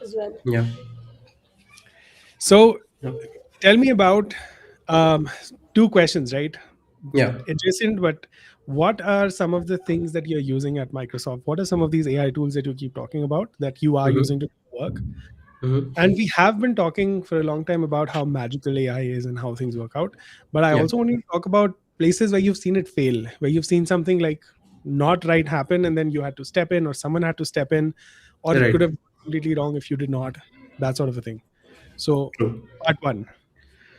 as well. Yeah. So Yeah. tell me about um, two questions, right? Yeah. Adjacent, but what are some of the things that you're using at Microsoft? What are some of these AI tools that you keep talking about that you are Mm-hmm. using to work? Mm-hmm. And we have been talking for a long time about how magical AI is and how things work out. But I Yeah. also want to talk about places where you've seen it fail, where you've seen something like not right happen and then you had to step in or someone had to step in, or it could Right. have gone completely wrong if you did not, that sort of a thing. So, True. part one,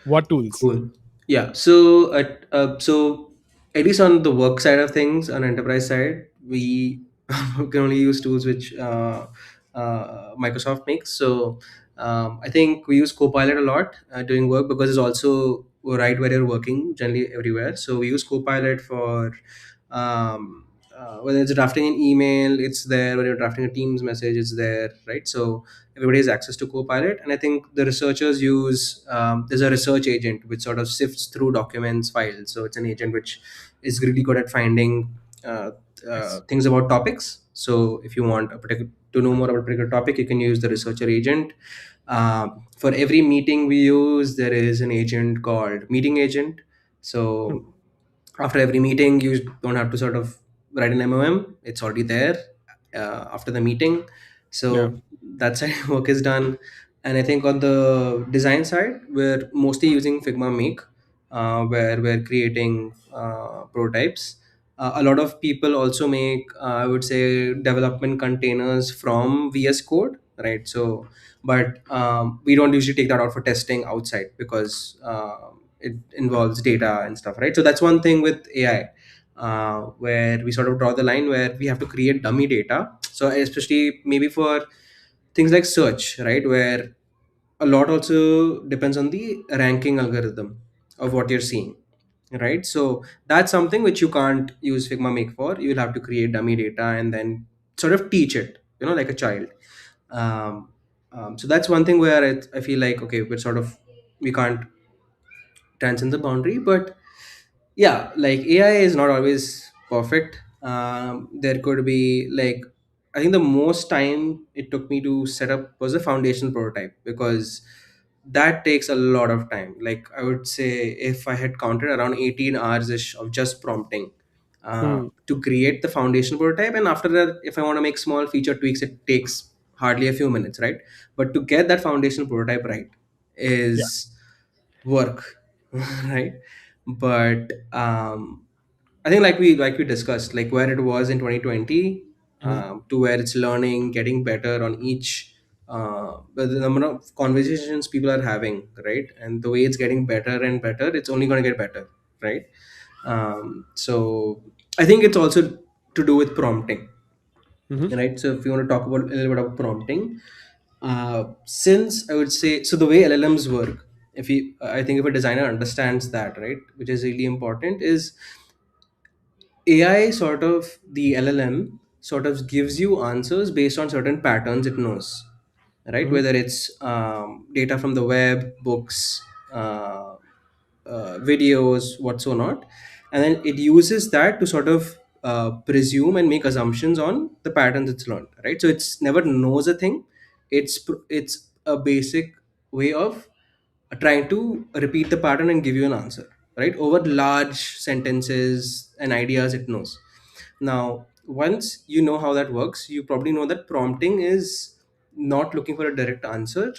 what tools? Cool. Yeah. So at least on the work side of things, on enterprise side, we can only use tools which Microsoft makes. So I think we use Copilot a lot during work because it's also right where you're working, generally everywhere. So we use Copilot for whether it's drafting an email, it's there. When you're drafting a Teams message, it's there, right? So everybody has access to Copilot, and I think the researchers use there's a research agent which sort of sifts through documents, files. So it's an agent which is really good at finding uh, Yes. things about topics. So if you want a particular to know more about a particular topic, you can use the researcher agent. For every meeting we use, there is an agent called meeting agent. Hmm. So after every meeting, you don't have to sort of write an MOM. It's already there after the meeting. Yeah. So that's how work is done. And I think on the design side, we're mostly using Figma Make, where we're creating prototypes. A lot of people also make, I would say, development containers from VS Code, right? So, but we don't usually take that out for testing outside because it involves data and stuff, right? So that's one thing with AI, where we sort of draw the line where we have to create dummy data. So especially maybe for things like search, right, where a lot also depends on the ranking algorithm of what you're seeing, right? So that's something which you can't use Figma Make for. You will have to create dummy data and then sort of teach it, like a child. um, so that's one thing where I feel like, okay, we're sort of, we can't transcend the boundary. But yeah, like AI is not always perfect. There could be like, I think the most time it took me to set up was a foundation prototype, because that takes a lot of time. Like I would say, if I had counted, around 18 hours ish of just prompting Hmm. to create the foundation prototype. And after that, if I want to make small feature tweaks, it takes hardly a few minutes, right? But to get that foundation prototype right Yeah. is work. Right? But I think, like we discussed, like where it was in 2020, Mhm. to where it's learning, getting better on each, the number of conversations people are having, right? And the way it's getting better and better, it's only going to get better, right? So I think it's also to do with prompting, Mhm. right? So if you want to talk about a little bit about prompting, since I would say, so the way LLMs work, if you, I think if a designer understands that, right, which is really important, is AI sort of, the LLM sort of gives you answers based on certain patterns it knows, right? Mhm. Whether it's data from the web, books, videos, what so not. And then it uses that to sort of presume and make assumptions on the patterns it's learned, right? So it's never knows a thing. It's a basic way of trying to repeat the pattern and give you an answer, right, over large sentences and ideas it knows. Now once you know how that works, you probably know that prompting is not looking for a direct answer,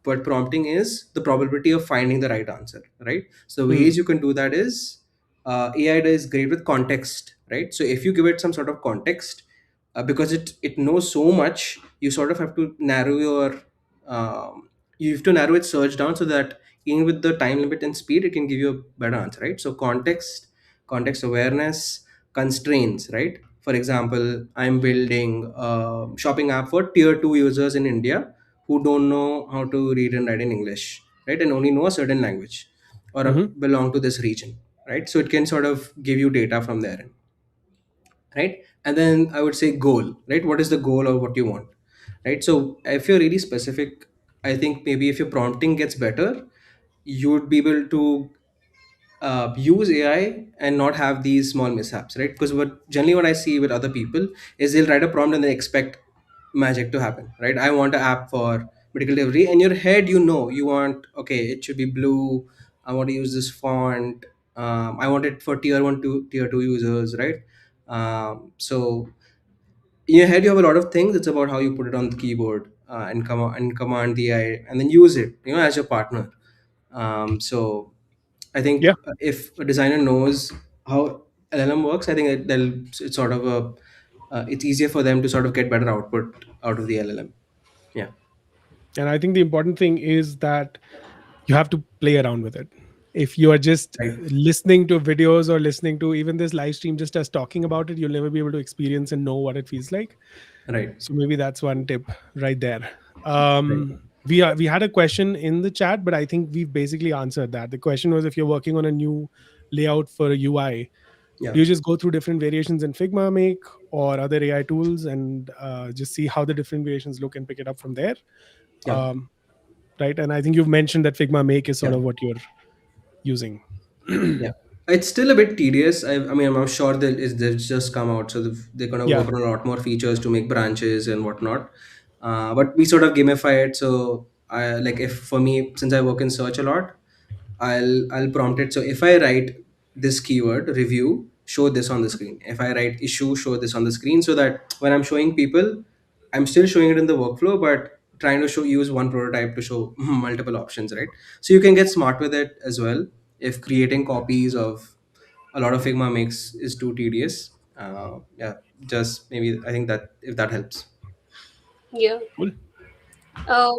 but prompting is the probability of finding the right answer, right? So the Hmm. ways you can do that is, AI is great with context, right? So if you give it some sort of context, because it knows so much, you sort of have to narrow your, you have to narrow its search down, so that even with the time limit and speed, it can give you a better answer, right? So context awareness, constraints, right? For example, I'm building a shopping app for tier 2 users in India who don't know how to read and write in English, right, and only know a certain language, or Mhm. belong to this region, right? So it can sort of give you data from there, right? And then I would say goal, right? What is the goal of what you want, right? So if you're really specific, I think maybe if your prompting gets better, you would be able to use AI and not have these small mishaps, right? Because what I see with other people is they'll write a prompt and they expect magic to happen, right? I want an app for medical delivery. In your head, you want, okay, it should be blue. I want to use this font. I want it for tier two users, right? So in your head, you have a lot of things. It's about how you put it on the keyboard and command the AI and then use it, as your partner. So I think Yeah. if a designer knows how LLM works, I think it's sort of it's easier for them to sort of get better output out of the LLM. Yeah. And I think the important thing is that you have to play around with it. If you are just Right. listening to videos or listening to even this live stream, just us talking about it, you'll never be able to experience and know what it feels like. Right. So maybe that's one tip right there. Right. We had a question in the chat, but I think we've basically answered that. The question was, if you're working on a new layout for a UI, Yeah. do you just go through different variations in Figma Make or other AI tools and just see how the different variations look and pick it up from there? Yeah. Um, right. And I think you've mentioned that Figma Make is sort Yeah. of what you're using. Yeah. It's still a bit tedious. I mean, I'm sure they've just come out, so they're going to Yeah. work on a lot more features to make branches and whatnot. But we sort of gamify it. So, like, if for me, since I work in search a lot, I'll prompt it. So if I write this keyword review, show this on the screen. If I write issue, show this on the screen, so that when I'm showing people, I'm still showing it in the workflow, but trying to use one prototype to show multiple options, right? So you can get smart with it as well. If creating copies of a lot of Figma makes is too tedious, yeah, just maybe I think that if that helps. Yeah. Cool. Uh,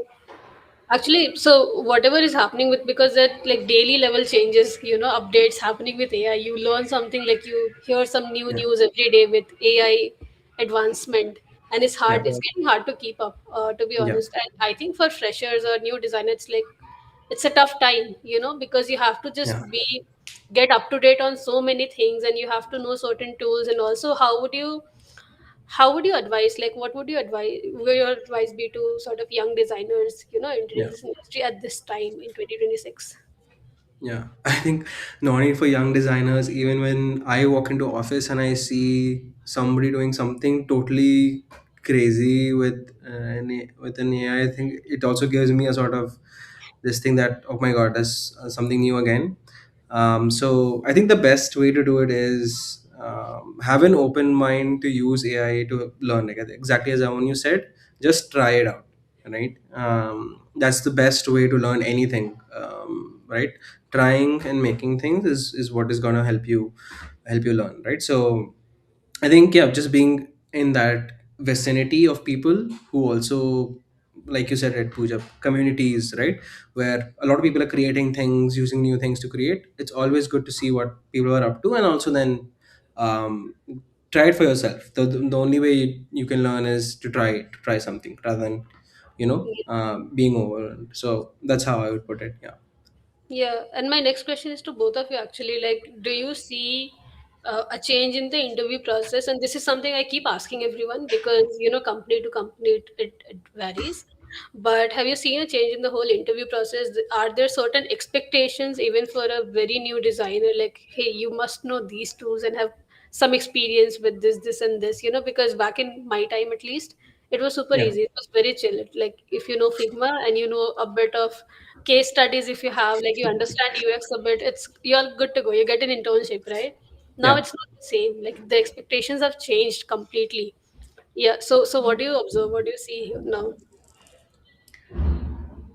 Actually, so whatever is happening with, because that like daily level changes, updates happening with AI. You learn something, like you hear some new Yeah, news every day with AI advancement, and it's yeah, hard. It's getting hard to keep up. To be yeah, honest, and I think for freshers or new designers, it's a tough time, because you have to yeah, just get up to date on so many things, and you have to know certain tools, and also how would you advise, like what would you advise will your advice be to sort of young designers, entering yeah. this industry at this time in 2026? Yeah, I think no need for young designers. Even when I walk into office and I see somebody doing something totally crazy with an AI, I think it also gives me a sort of this thing that, oh my god, that's something new again. So I think the best way to do it is have an open mind to use AI to learn. Like exactly as Aman you said, just try it out, right? That's the best way to learn anything, right? Trying and making things is what is going to help you learn, right? So I think, yeah, just being in that vicinity of people who also, like you said, at Puja, communities, right, where a lot of people are creating things, using new things to create. It's always good to see what people are up to, and also then um, try it for yourself. The only way you can learn is to try something rather than being overwhelmed. So that's how I would put it. Yeah. Yeah, and my next question is to both of you actually. Like, do you see a change in the interview process? And this is something I keep asking everyone because, company to company it varies. But have you seen a change in the whole interview process? Are there certain expectations even for a very new designer? Like, hey, you must know these tools and have some experience with this, and this, because back in my time at least, it was super Yeah. easy. It was very chill. Like, if you know Figma and you know a bit of case studies, if you have, like, you understand UX a bit, you're good to go. You get an internship, right? Now Yeah. it's not the same. Like, the expectations have changed completely. Yeah. So what do you observe? What do you see here now?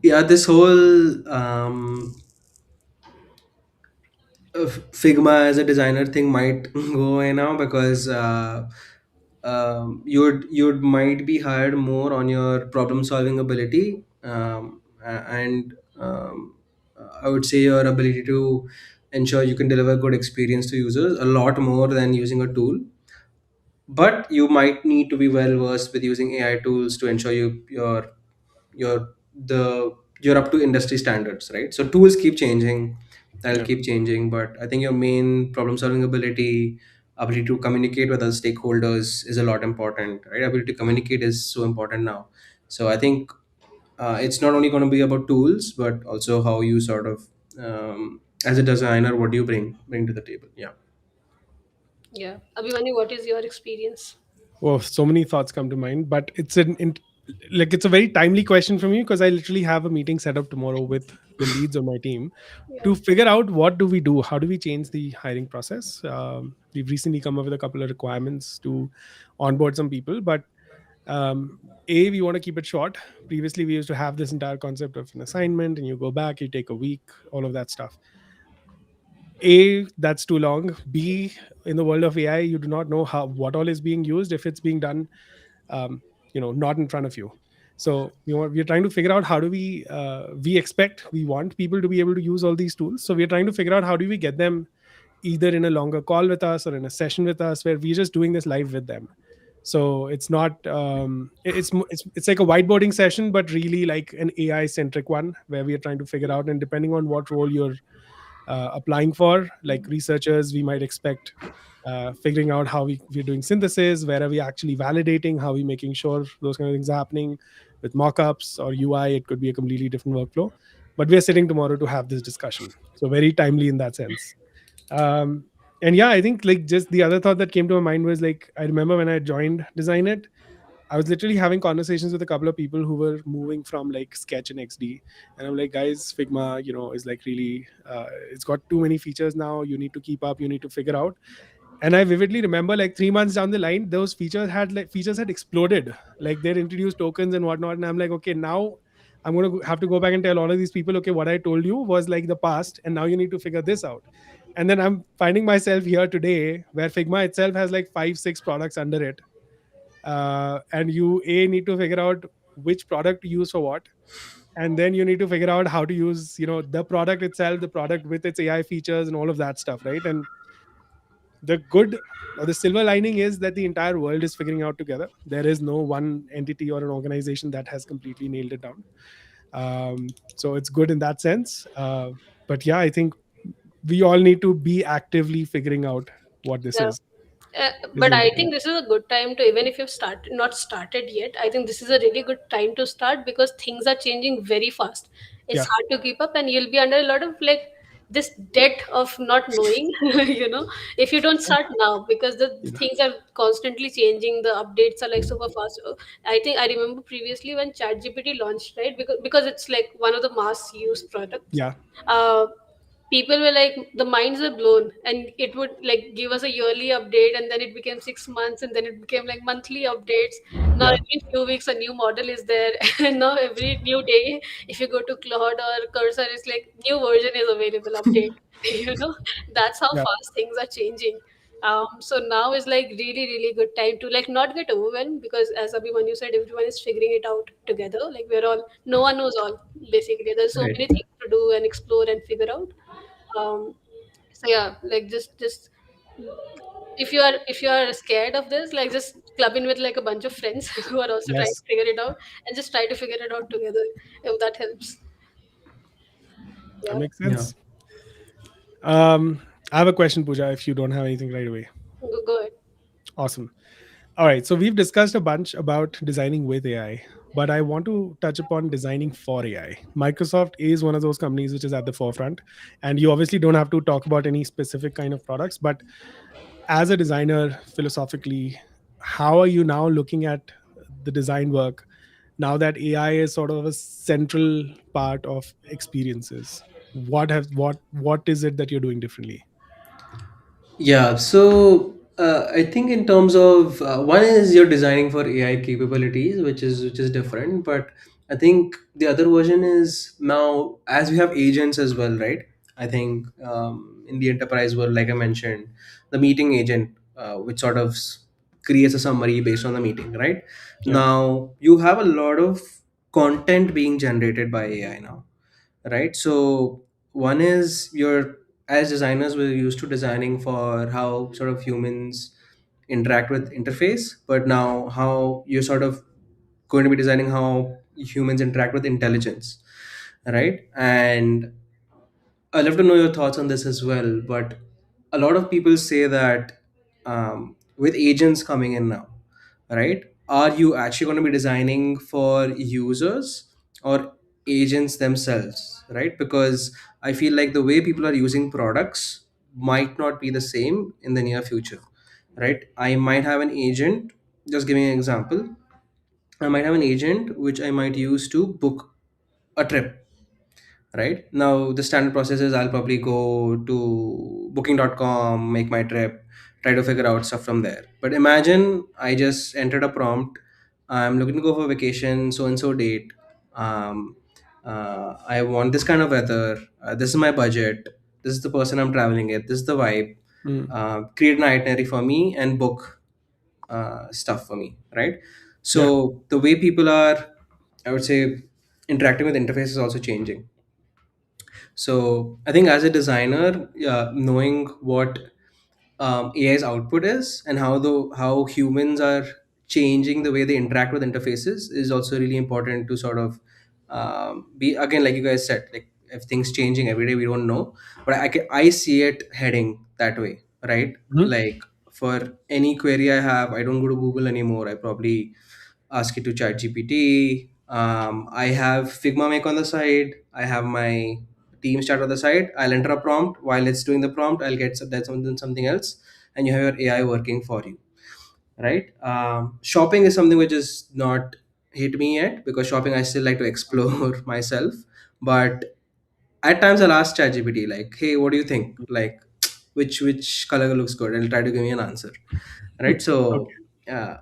Yeah, this whole Figma as a designer thing might go away now because you'd might be hired more on your problem solving ability, and I would say your ability to ensure you can deliver good experience to users a lot more than using a tool. But you might need to be well versed with using AI tools to ensure you're the you're up to industry standards, right? So tools keep changing, that'll Yeah. keep changing, but I think your main problem solving ability to communicate with other stakeholders is a lot important, right? Ability to communicate is so important now. So I think it's not only going to be about tools, but also how you sort of As a designer, what do you bring to the table? Yeah. Yeah. Abhimanyu, what is your experience? Oh, so many thoughts come to mind, but like it's a very timely question for me because I literally have a meeting set up tomorrow with the leads on my team Yeah. to figure out what do we do, how do we change the hiring process. We've recently come up with a couple of requirements to onboard some people, but um, we want to keep it short. Previously, we used to have this entire concept of an assignment, and you go back, you take a week, all of that stuff. That's too long. B, in the world of AI, you do not know how what all is being used if it's being done um, not in front of you. So we're trying to figure out how do we want people to be able to use all these tools, so we're trying to figure out how do we get them either in a longer call with us or in a session with us where we're just doing this live with them. So it's not it's like a whiteboarding session, but really like an AI centric one where we are trying to figure out, and depending on what role you're applying for, like researchers, we might expect figuring out how we're doing synthesis, where are we actually validating, how are we making sure those kind of things are happening. With mockups or UI, it could be a completely different workflow. But we're sitting tomorrow to have this discussion. So very timely in that sense. Um, and yeah, I think like just the other thought that came to my mind was like I remember when I joined Design It, I was literally having conversations with a couple of people who were moving from like Sketch and XD, and I'm like, guys, Figma, is like really, it's got too many features now. You need to keep up. You need to figure out. And I vividly remember like 3 months down the line, those features had exploded. Like they'd introduced tokens and whatnot, and I'm like, okay, now I'm gonna have to go back and tell all of these people, okay, what I told you was like the past, and now you need to figure this out. And then I'm finding myself here today, where Figma itself has like 5 6 products under it, and you need to figure out which product to use for what, and then you need to figure out how to use the product itself, the product with its AI features and all of that stuff, right? And the good or the silver lining is that the entire world is figuring out together. There is no one entity or an organization that has completely nailed it down. So it's good in that sense. But yeah, I think we all need to be actively figuring out what this Yeah. is But going to I be. think this is a good time to, even if you've not started yet, I think this is a really good time to start because things are changing very fast. It's Yeah, hard to keep up, and you'll be under a lot of like this debt of not knowing, if you don't yeah, start now, because the yeah, things are constantly changing. The updates are like super fast. I think I remember previously when ChatGPT launched, right? Because it's like one of the mass used products. yeah, Uh, People were like the minds were blown, and it would like give us a yearly update, and then it became 6 months, and then it became like monthly updates. Now yeah, every few weeks a new model is there and now every new day, if you go to Claude or Cursor, it's like new version is available, update. That's how yeah, fast things are changing. So now is like really really good time to like not get overwhelmed, because as Abhimanyu said, everyone is figuring it out together. Like we're all, no one knows all, basically there's so Right. many things to do and explore and figure out. So yeah, like just if you are scared of this, like just club in with like a bunch of friends who are also trying yes, to figure it out, and just try to figure it out together, if that helps. that Yeah. makes Yeah. sense. I have a question, Pooja, if you don't have anything right away. Go ahead. Awesome. All right, so we've discussed a bunch about designing with AI, but I want to touch upon designing for AI. Microsoft is one of those companies which is at the forefront, and you obviously don't have to talk about any specific kind of products, but as a designer, philosophically, how are you now looking at the design work now that AI is sort of a central part of experiences? What is it that you're doing differently? Yeah, so I think in terms of one is you're designing for AI capabilities, which is different, but I think the other version is now as we have agents as well, right? I think in the enterprise world, like I mentioned, the meeting agent, which sort of creates a summary based on the meeting, right? Yeah, Now you have a lot of content being generated by AI now, right? So one is your, as designers we're used to designing for how sort of humans interact with interface, but now how you're sort of going to be designing how humans interact with intelligence, right? And I'd love to know your thoughts on this as well. But a lot of people say that with agents coming in now, right? Are you actually going to be designing for users, or agents themselves, right? Because I feel like the way people are using products might not be the same in the near future, right? I might have an agent, just giving an example. I might have an agent which I might use to book a trip. Right now, the standard process is I'll probably go to booking.com, make my trip, try to figure out stuff from there. But imagine I just entered a prompt. I'm looking to go for vacation, so and so date. um, I want this kind of weather. This is my budget. This is the person I'm traveling with. This is the vibe. Mm. Create an itinerary for me and book stuff for me, right? Yeah. So the way people are, I would say, interacting with interface is also changing. So I think as a designer, knowing what AI's output is and how humans are changing the way they interact with interfaces is also really important to sort of be, again, like you guys said, like if things changing every day, we don't know, but I see it heading that way, right? Mhm. Like for any query I have, I don't go to Google anymore. I probably ask it to chat GPT. I have Figma Make on the side. I have my Teams chat on the side. I'll enter a prompt. While it's doing the prompt, I'll get that something else, and you have your AI working for you, right? Shopping is something which is not hit me yet, because shopping I still like to explore myself. But at times I'll ask ChatGPT like, "Hey, what do you think? Like, which color looks good?" And it'll try to give me an answer, right? So Okay.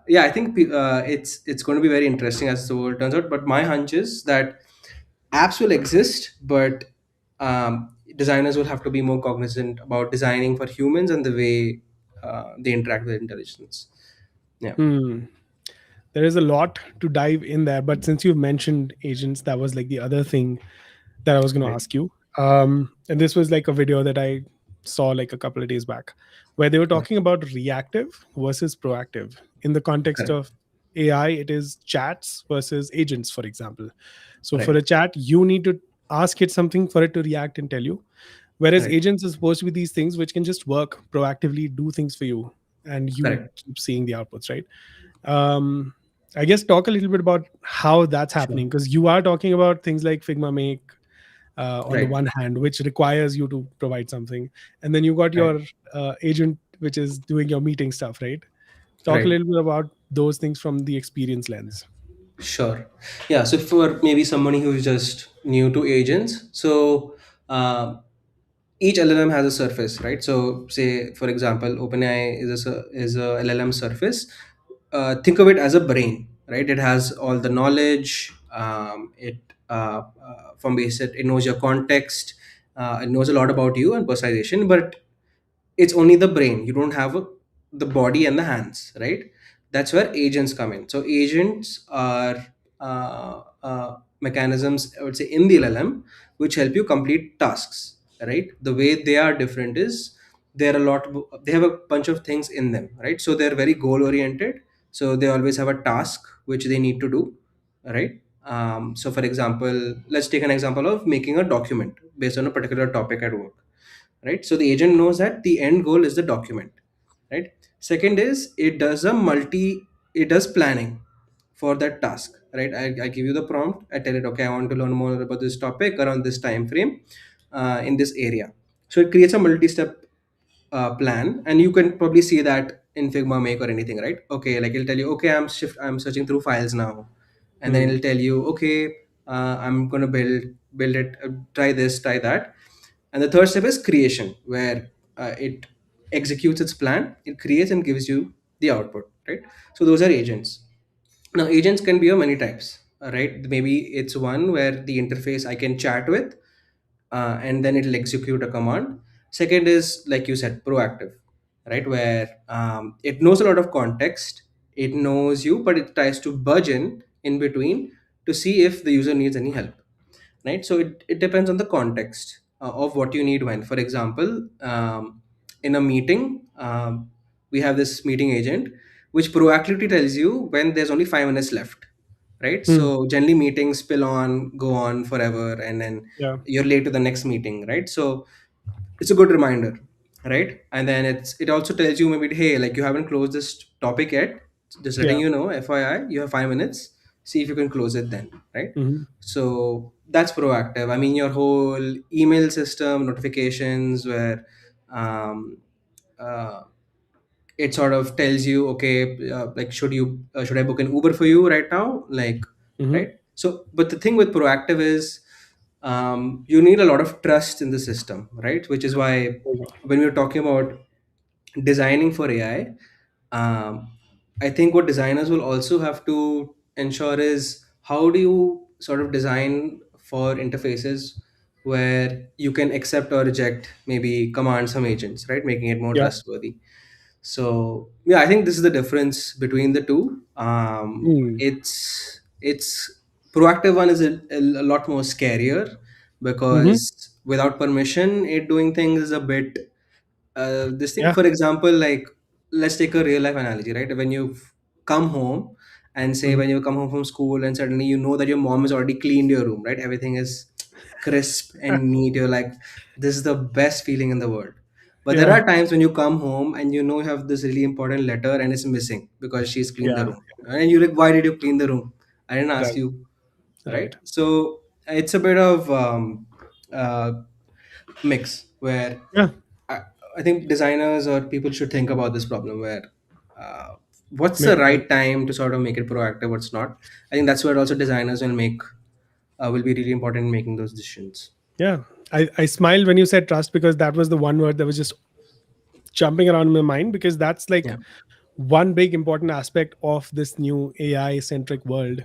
yeah, I think it's going to be very interesting as the world turns out. But my hunch is that apps will exist, but designers will have to be more cognizant about designing for humans and the way they interact with intelligence. Yeah, Hmm. There is a lot to dive in there, but since you've mentioned agents, that was like the other thing that I was going to right, ask you. And this was like a video that I saw like a couple of days back where they were right, talking about reactive versus proactive. In the context correct, of AI, it is chats versus agents, for example. So for right, a chat, you need to ask it something for it to react and tell you. Whereas right, agents are supposed to be these things which can just work proactively, do things for you, and you correct. keep seeing the outputs, right? um I guess talk a little bit about how that's Sure. happening, because you are talking about things like Figma Make on the Right, one hand, which requires you to provide something, and then you got right, your agent which is doing your meeting stuff, right? Talk a right. little bit about those things from the experience lens. Sure. Yeah. So for maybe somebody who's just new to agents, so uh, each LLM has a surface, right? So say for example, OpenAI is a LLM surface. Think of it as a brain, right? It has all the knowledge. From basic, it knows your context. It knows a lot about you and personalization, but it's only the brain. You don't have the body and the hands, right? That's where agents come in. So agents are mechanisms, I would say, in the LLM, which help you complete tasks, right? The way they are different is they have a bunch of things in them, right? So they're very goal oriented. So they always have a task which they need to do, right? So for example, let's take an example of making a document based on a particular topic at work, right? So the agent knows that the end goal is the document, right? Second is it does planning for that task, right? I give you the prompt, I tell it, okay, I want to learn more about this topic around this time frame, in this area. So it creates a multi-step plan, and you can probably see that in Figma Make or anything, right? Okay, like it'll tell you, okay, I'm searching through files now, and then Hmm. it'll tell you, okay, I'm gonna build it, try this, try that. And the third step is creation, where it executes its plan, it creates and gives you the output, right? So those are agents. Now agents can be of many types, right? Maybe it's one where the interface I can chat with, and then it'll execute a command. Second is, like you said, proactive, right? Where it knows a lot of context, it knows you, but it tries to budge in between to see if the user needs any help, right? So it depends on the context of what you need when. For example, in a meeting, we have this meeting agent which proactively tells you when there's only 5 minutes left, right? Hmm. So generally meetings spill on, go on forever, and then Yeah. you're late to the next meeting, right? So it's a good reminder, right? And then it also tells you maybe, hey, like you haven't closed this topic yet, just letting Yeah. you know, FYI, you have 5 minutes, see if you can close it then, right? Hmm. So that's proactive. I mean, your whole email system, notifications, where um, uh, it sort of tells you, okay, like should I book an Uber for you right now, like, Hmm. right? So, but the thing with proactive is, you need a lot of trust in the system, right? Which is why when we're talking about designing for AI, I think what designers will also have to ensure is, how do you sort of design for interfaces where you can accept or reject maybe commands from agents, right? Making it more Yeah. trustworthy. So yeah, I think this is the difference between the two. Mm. It's proactive one is a lot more scarier, Hmm. because without permission, it doing things is a bit, this thing, Yeah. for example, like, let's take a real life analogy, right? When you come home, and say Hmm. when you come home from school, and suddenly you know that your mom has already cleaned your room, right? Everything is crisp and neat. You're like, this is the best feeling in the world. But there Yeah. are times when you come home and you know you have this really important letter and it's missing because she's cleaned the Yeah. room, and you're like, why did you clean the room? I didn't ask Right. you, right? Right. So it's a bit of uh, mix where Yeah. I, I think designers or people should think about this problem where, uh, what's the Makes sense. right time to sort of make it proactive, what's not. I think that's where also designers will be really important in making those decisions. Yeah. I smiled when you said trust, because that was the one word that was just jumping around in my mind, because that's like Yeah, one big important aspect of this new AI centric world,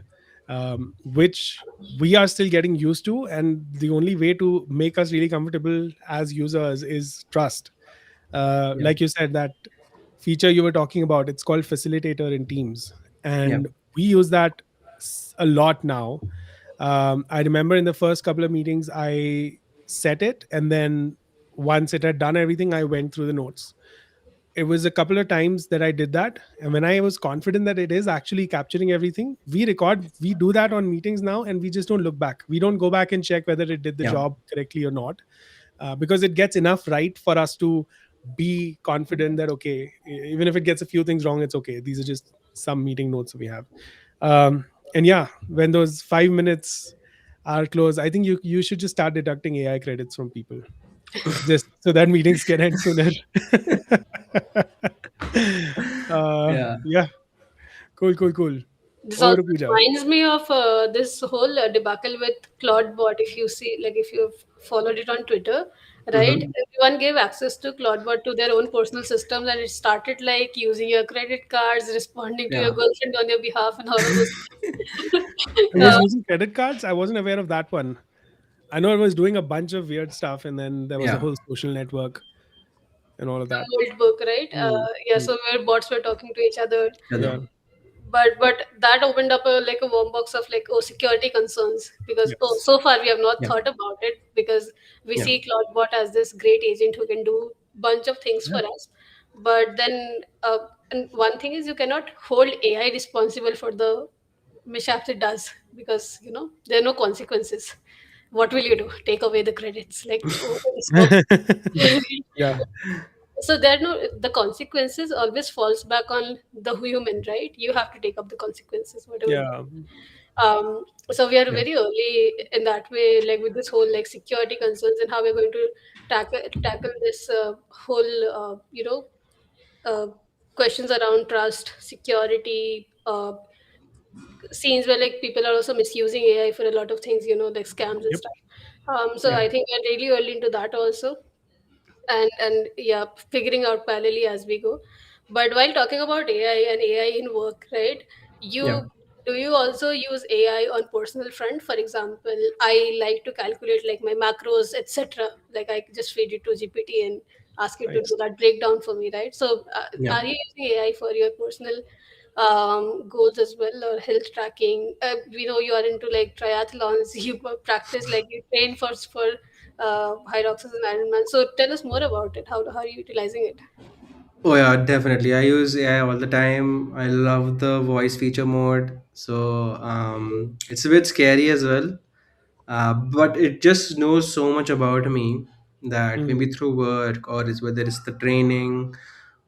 which we are still getting used to. And the only way to make us really comfortable as users is trust. yeah, Like you said, that feature you were talking about, it's called facilitator in Teams. yeah, And we use that a lot now. I remember in the first couple of meetings, I set it. And then once it had done everything, I went through the notes. It was a couple of times that I did that. And when I was confident that it is actually capturing everything, we do that on meetings now, and we just don't look back. We don't go back and check whether it did the yeah. job correctly or not, because it gets enough right for us to be confident that, okay, even if it gets a few things wrong, it's okay. These are just some meeting notes we have. And yeah, when those 5 minutes are closed, I think you should just start deducting AI credits from people, just so that meetings can end sooner. Yeah. Yeah, cool, cool, cool. This Over also to Pooja. reminds me of this whole debacle with Claude Bot. If you see, like, if you've followed it on Twitter, right? Hmm. Everyone gave access to Claude Bot to their own personal systems, and it started like using your credit cards, responding to your Yeah. girlfriend on your behalf, and all of those things. It was using credit cards. I wasn't aware of that one. I know it was doing a bunch of weird stuff, and then there was a Yeah. whole social network and all of that. The old book, right? Mm, Yeah, mm, so where bots were talking to each other, yeah. Together. but that opened up like a warm box of like, oh, security concerns, because oh, Yes. so far we have not Yeah. thought about it, because we Yeah. see Cloudbot as this great agent who can do bunch of things Yeah. for us. But then and one thing is, you cannot hold AI responsible for the mishaps it does, because there are no consequences. What will you do? Take away the credits, like, oh, it's Yeah. so there are no, the consequences always falls back on the human, right? You have to take up the consequences, whatever. Yeah. So we are Yeah. very early in that way, like with this whole like security concerns, and how we're going to tackle this whole uh, questions around trust, security, scenes where like people are also misusing AI for a lot of things, like scams and Yep. stuff. So Yeah. I think we're really early into that also, and yeah, figuring out parallelly as we go. But while talking about AI and AI in work, right, Yeah. you do you also use AI on personal front? For example, I like to calculate like my macros, etc. Like, I just feed it to GPT and ask it to Nice. do that breakdown for me, right? So Yeah. are you using AI for your personal goals as well, or health tracking? We know you are into like triathlons. You practice, like, you train for high oxygen environment. So tell us more about it. How are you utilizing it? Oh yeah, definitely. I use AI all the time. I love the voice feature mode. So it's a bit scary as well. But it just knows so much about me that maybe Mm. through work, or is whether it's the training,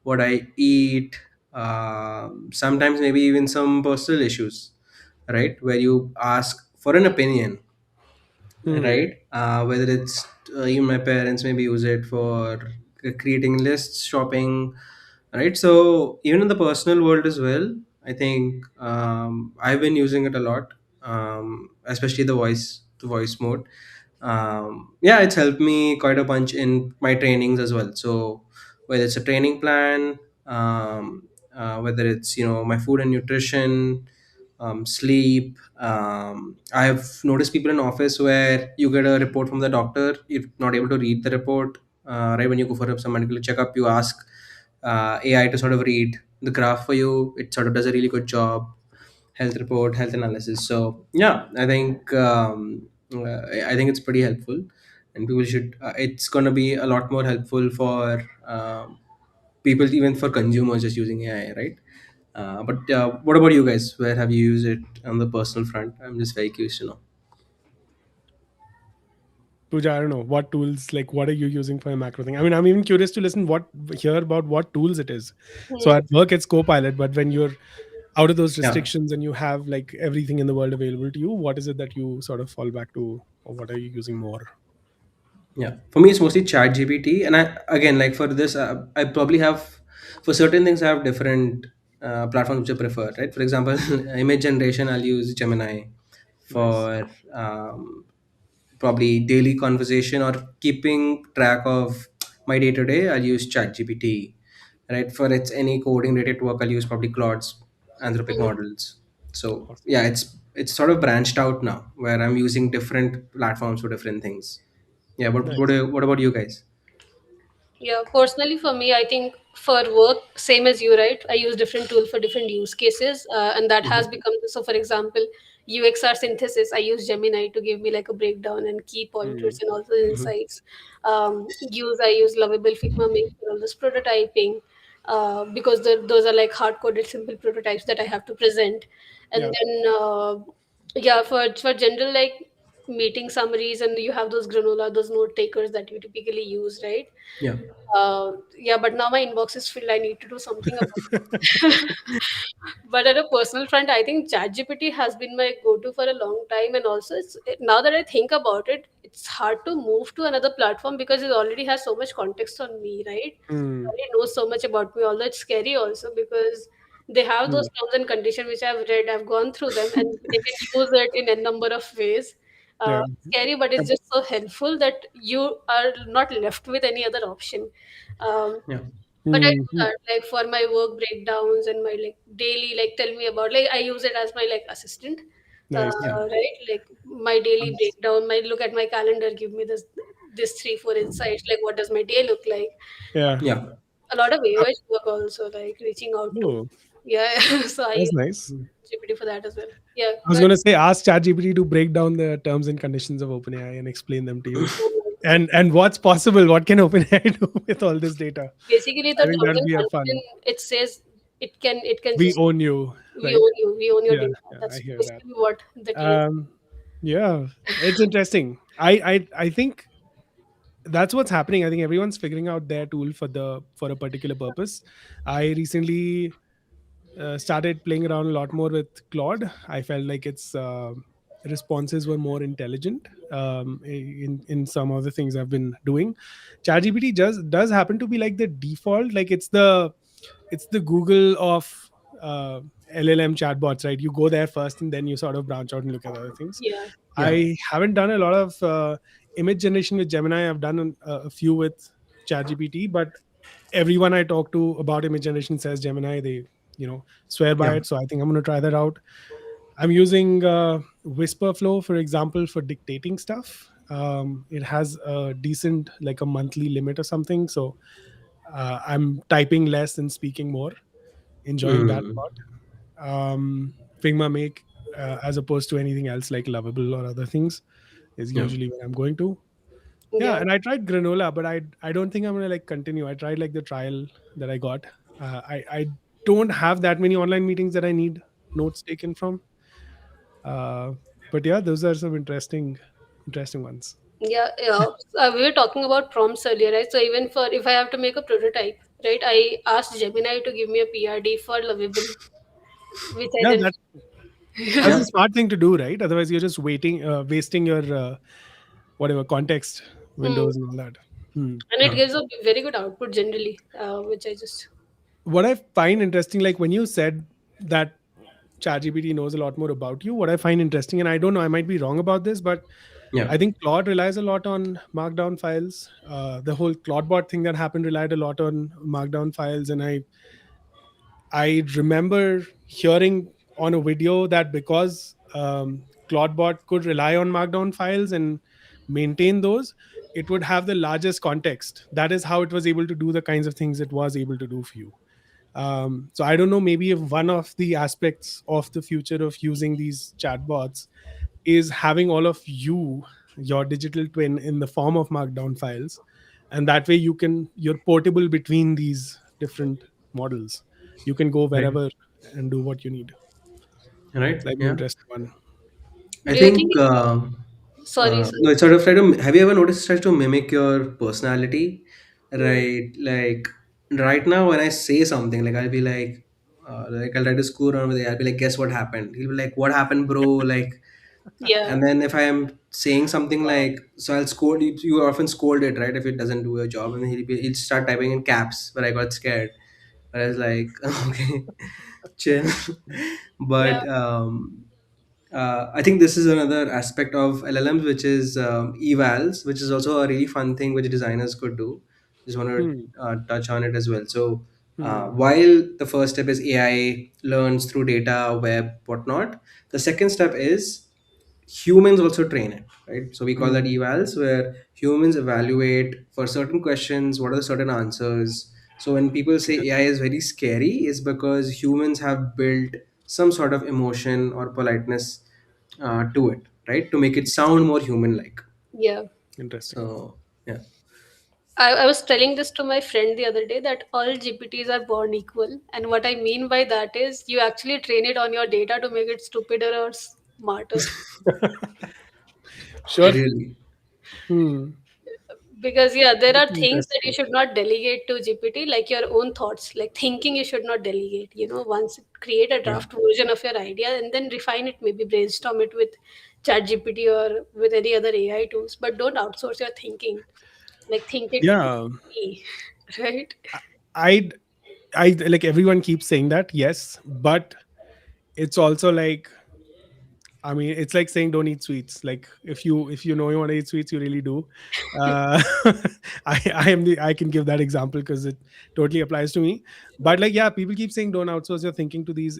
what I eat, sometimes maybe even some personal issues, right? Where you ask for an opinion, Hmm. right? Whether it's even my parents maybe use it for creating lists, shopping, right? So even in the personal world as well, I think I've been using it a lot, especially the voice mode. Yeah, it's helped me quite a bunch in my trainings as well. So whether it's a training plan, whether it's my food and nutrition, sleep. I've noticed people in office where you get a report from the doctor, you're not able to read the report. Right when you go for some medical checkup, you ask AI to sort of read the graph for you. It sort of does a really good job. Health report, health analysis. So yeah, I think it's pretty helpful, and people should. It's gonna be a lot more helpful for people, even for consumers just using AI, right? But what about you guys? Where have you used it on the personal front? I'm just very curious to know. Pooja, I don't know what tools, like what are you using for a macro thing? I mean, I'm even curious to hear about what tools it is. So Hmm. at work it's Copilot, but when you're out of those Yeah, restrictions and you have like everything in the world available to you, what is it that you sort of fall back to, or what are you using more? yeah. For me, it's mostly Chat GPT, and I again like for this, I probably have for certain things I have different platforms which I prefer. Right. For example, image generation, I'll use Gemini. Nice. For probably daily conversation or keeping track of my day to day, I'll use ChatGPT. Right, for its any coding related work, I'll use probably Claude's Anthropic Hmm. models. So Awesome. yeah, it's sort of branched out now, where I'm using different platforms for different things. Yeah, but Nice. what about you guys? Yeah, personally for me, I think for work, same as you, right? I use different tool for different use cases, and that has Hmm. become so. For example, UXR synthesis, I use Gemini to give me like a breakdown and key Hmm. pointers and also Hmm. insights. I use Lovable Figma Make for all this prototyping, because those are like hard coded simple prototypes that I have to present, and Yeah. then yeah, for general like meeting summaries, and you have those granola, those note takers that you typically use, right? Yeah. Yeah, but now my inbox is filled. I need to do something about it. But at a personal front, I think ChatGPT has been my go-to for a long time, and also now that I think about it, it's hard to move to another platform because it already has so much context on me, right? Hmm. Already knows so much about me. Although it's scary also because they have Hmm. those terms and conditions which I've read, I've gone through them, and they can use it in a number of ways. Yeah. Scary, but it's just so helpful that you are not left with any other option. Um, Yeah. but I Hmm. do that like for my work breakdowns and my like daily like tell me about like I use it as my like assistant, Nice. Yeah. right? Like my daily breakdown, my look at my calendar, give me this 3 4 insights like what does my day look like. Yeah. Uh, Yeah. a lot of Uh, AOH work also like reaching out to oh, yeah. So I that's use nice. GPT for that as well. Yeah, I was but going to say, ask ChatGPT to break down the terms and conditions of OpenAI and explain them to you, oh my God. and what's possible. What can OpenAI do with all this data? Basically the I think terms that'd and be a condition fun. it says it can We just own you, right? we own your Yeah, data. yeah, I That's hear that. basically what the TL. Um, yeah, it's interesting. I think that's what's happening. I think everyone's figuring out their tool for a particular purpose. I recently started playing around a lot more with Claude. I felt like its responses were more intelligent in some of the things I've been doing. ChatGPT does happen to be like the default, like it's the Google of uh, LLM chatbots, right? You go there first and then you sort of branch out and look at other things. Yeah. Yeah. I haven't done a lot of image generation with Gemini. I've done a few with ChatGPT, but everyone I talk to about image generation says Gemini. They swear by Yeah. it. So I think I'm going to try that out. I'm using Whisper Flow, for example, for dictating stuff. It has a decent like a monthly limit or something. So I'm typing less and speaking more, enjoying that Mm. part. Figma Make, as opposed to anything else like Lovable or other things, is Yeah. usually where I'm going to. Yeah, Yeah. and I tried Granola, but I don't think I'm gonna like continue. I tried like the trial that I got. I don't have that many online meetings that I need notes taken from. Uh, but yeah, those are some interesting ones. Yeah, yeah. We were talking about prompts earlier, right? So even for if I have to make a prototype, right? I asked Gemini to give me a PRD for Lovable, which I Yeah, then that's a Yeah. smart thing to do, right? Otherwise, you're just wasting your whatever context Hmm. windows and all that. Hmm. And it Yeah. gives a very good output generally, which I just What I find interesting, like when you said that ChatGPT knows a lot more about you, what I find interesting, and I don't know, I might be wrong about this, but Yeah. I think Claude relies a lot on Markdown files. The whole Claudebot thing that happened relied a lot on Markdown files, and I remember hearing on a video that because Claudebot could rely on Markdown files and maintain those, it would have the largest context. That is how it was able to do the kinds of things it was able to do for you. So I don't know, maybe if one of the aspects of the future of using these chatbots is having all of you, your digital twin, in the form of Markdown files, and that way you're portable between these different models. You can go Right. wherever and do what you need. Right. That'd be an Yeah. interesting one. I do you think? think Sorry, no, sorry. it sort of try to. Have you ever noticed it tries to mimic your personality, Hmm. right? Like right now, when I say something, like I'll be like I'll try to screw around with it. I'll be like, guess what happened? He'll be like, what happened, bro? Like, Yeah, and then if I am saying something Wow. like, so I'll scold you. You often scold it, right? If it doesn't do your job, and then he'll start typing in caps. But I got scared. But I was like, okay, chill. yeah, But I think this is another aspect of LLMs, which is evals, which is also a really fun thing which designers could do. Just want Hmm. to touch on it as well. So, Hmm. while the first step is AI learns through data, web, whatnot, the second step is humans also train it, right? So we call that Hmm. evals, where humans evaluate for certain questions what are the certain answers. So when people say AI is very scary, is because humans have built some sort of emotion or politeness to it, right, to make it sound more human like. yeah. Interesting. So yeah. I was telling this to my friend the other day that all GPTs are born equal. And what I mean by that is you actually train it on your data to make it stupider or smarter. Sure. Really. Hmm. Because, yeah, there are things that you Interesting. should not delegate to GPT, like your own thoughts, like thinking you should not delegate. Once create a Yeah. draft version of your idea and then refine it, maybe brainstorm it with ChatGPT or with any other AI tools, but don't outsource your thinking. Like, think it Yeah. me, right? I I like everyone keeps saying that, yes, but it's also like, I mean, it's like saying don't eat sweets. Like if you know you want to eat sweets, you really do. Uh, I can give that example because it totally applies to me. But like, yeah, people keep saying don't outsource your thinking to these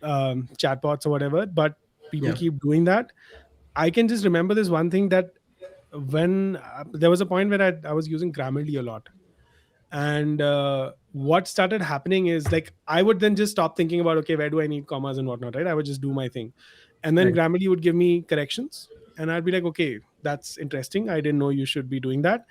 chatbots or whatever. But people Yeah. keep doing that. I can just remember this one thing that when there was a point where I was using Grammarly a lot, and what started happening is like I would then just stop thinking about, okay, where do I need commas and whatnot, right? I would just do my thing, and then Right. Grammarly would give me corrections, and I'd be like, okay, that's interesting, I didn't know you should be doing that.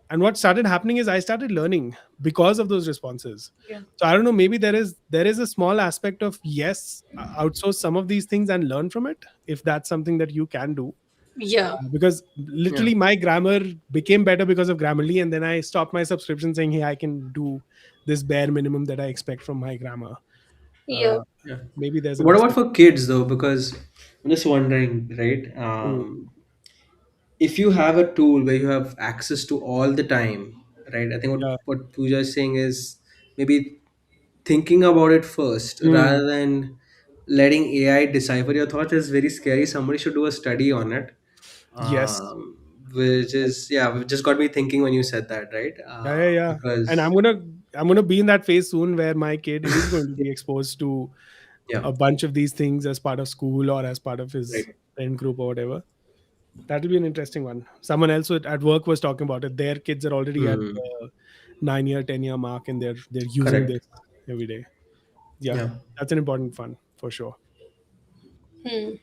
And what started happening is I started learning because of those responses. Yeah. So I don't know, maybe there is a small aspect of, yes, outsource some of these things and learn from it if that's something that you can do. Yeah. Because Yeah. literally my grammar became better because of Grammarly, and then I stopped my subscription saying, hey, I can do this bare minimum that I expect from my grammar. Yeah. uh, Yeah. Maybe there's an What about aspect. for kids though? Because I'm just wondering, right? Hmm. If you have a tool where you have access to all the time, right? I think Yeah. what Pooja is saying is maybe thinking about it first Hmm. rather than letting AI decipher your thoughts is very scary. Somebody should do a study on it. Yes. Um, which is, yeah, just got me thinking when you said that, right? Yeah, yeah, yeah. And Because, I'm gonna be in that phase soon where my kid is going to be exposed to yeah, a bunch of these things as part of school or as part of his right. friend group or whatever. That'll be an interesting one. Someone else at work was talking about it. Their kids are already at Hmm. the 9 year, 10 year mark, and they're using Correct. this every day. Yeah, Yeah. that's an important fun for sure. Hmm.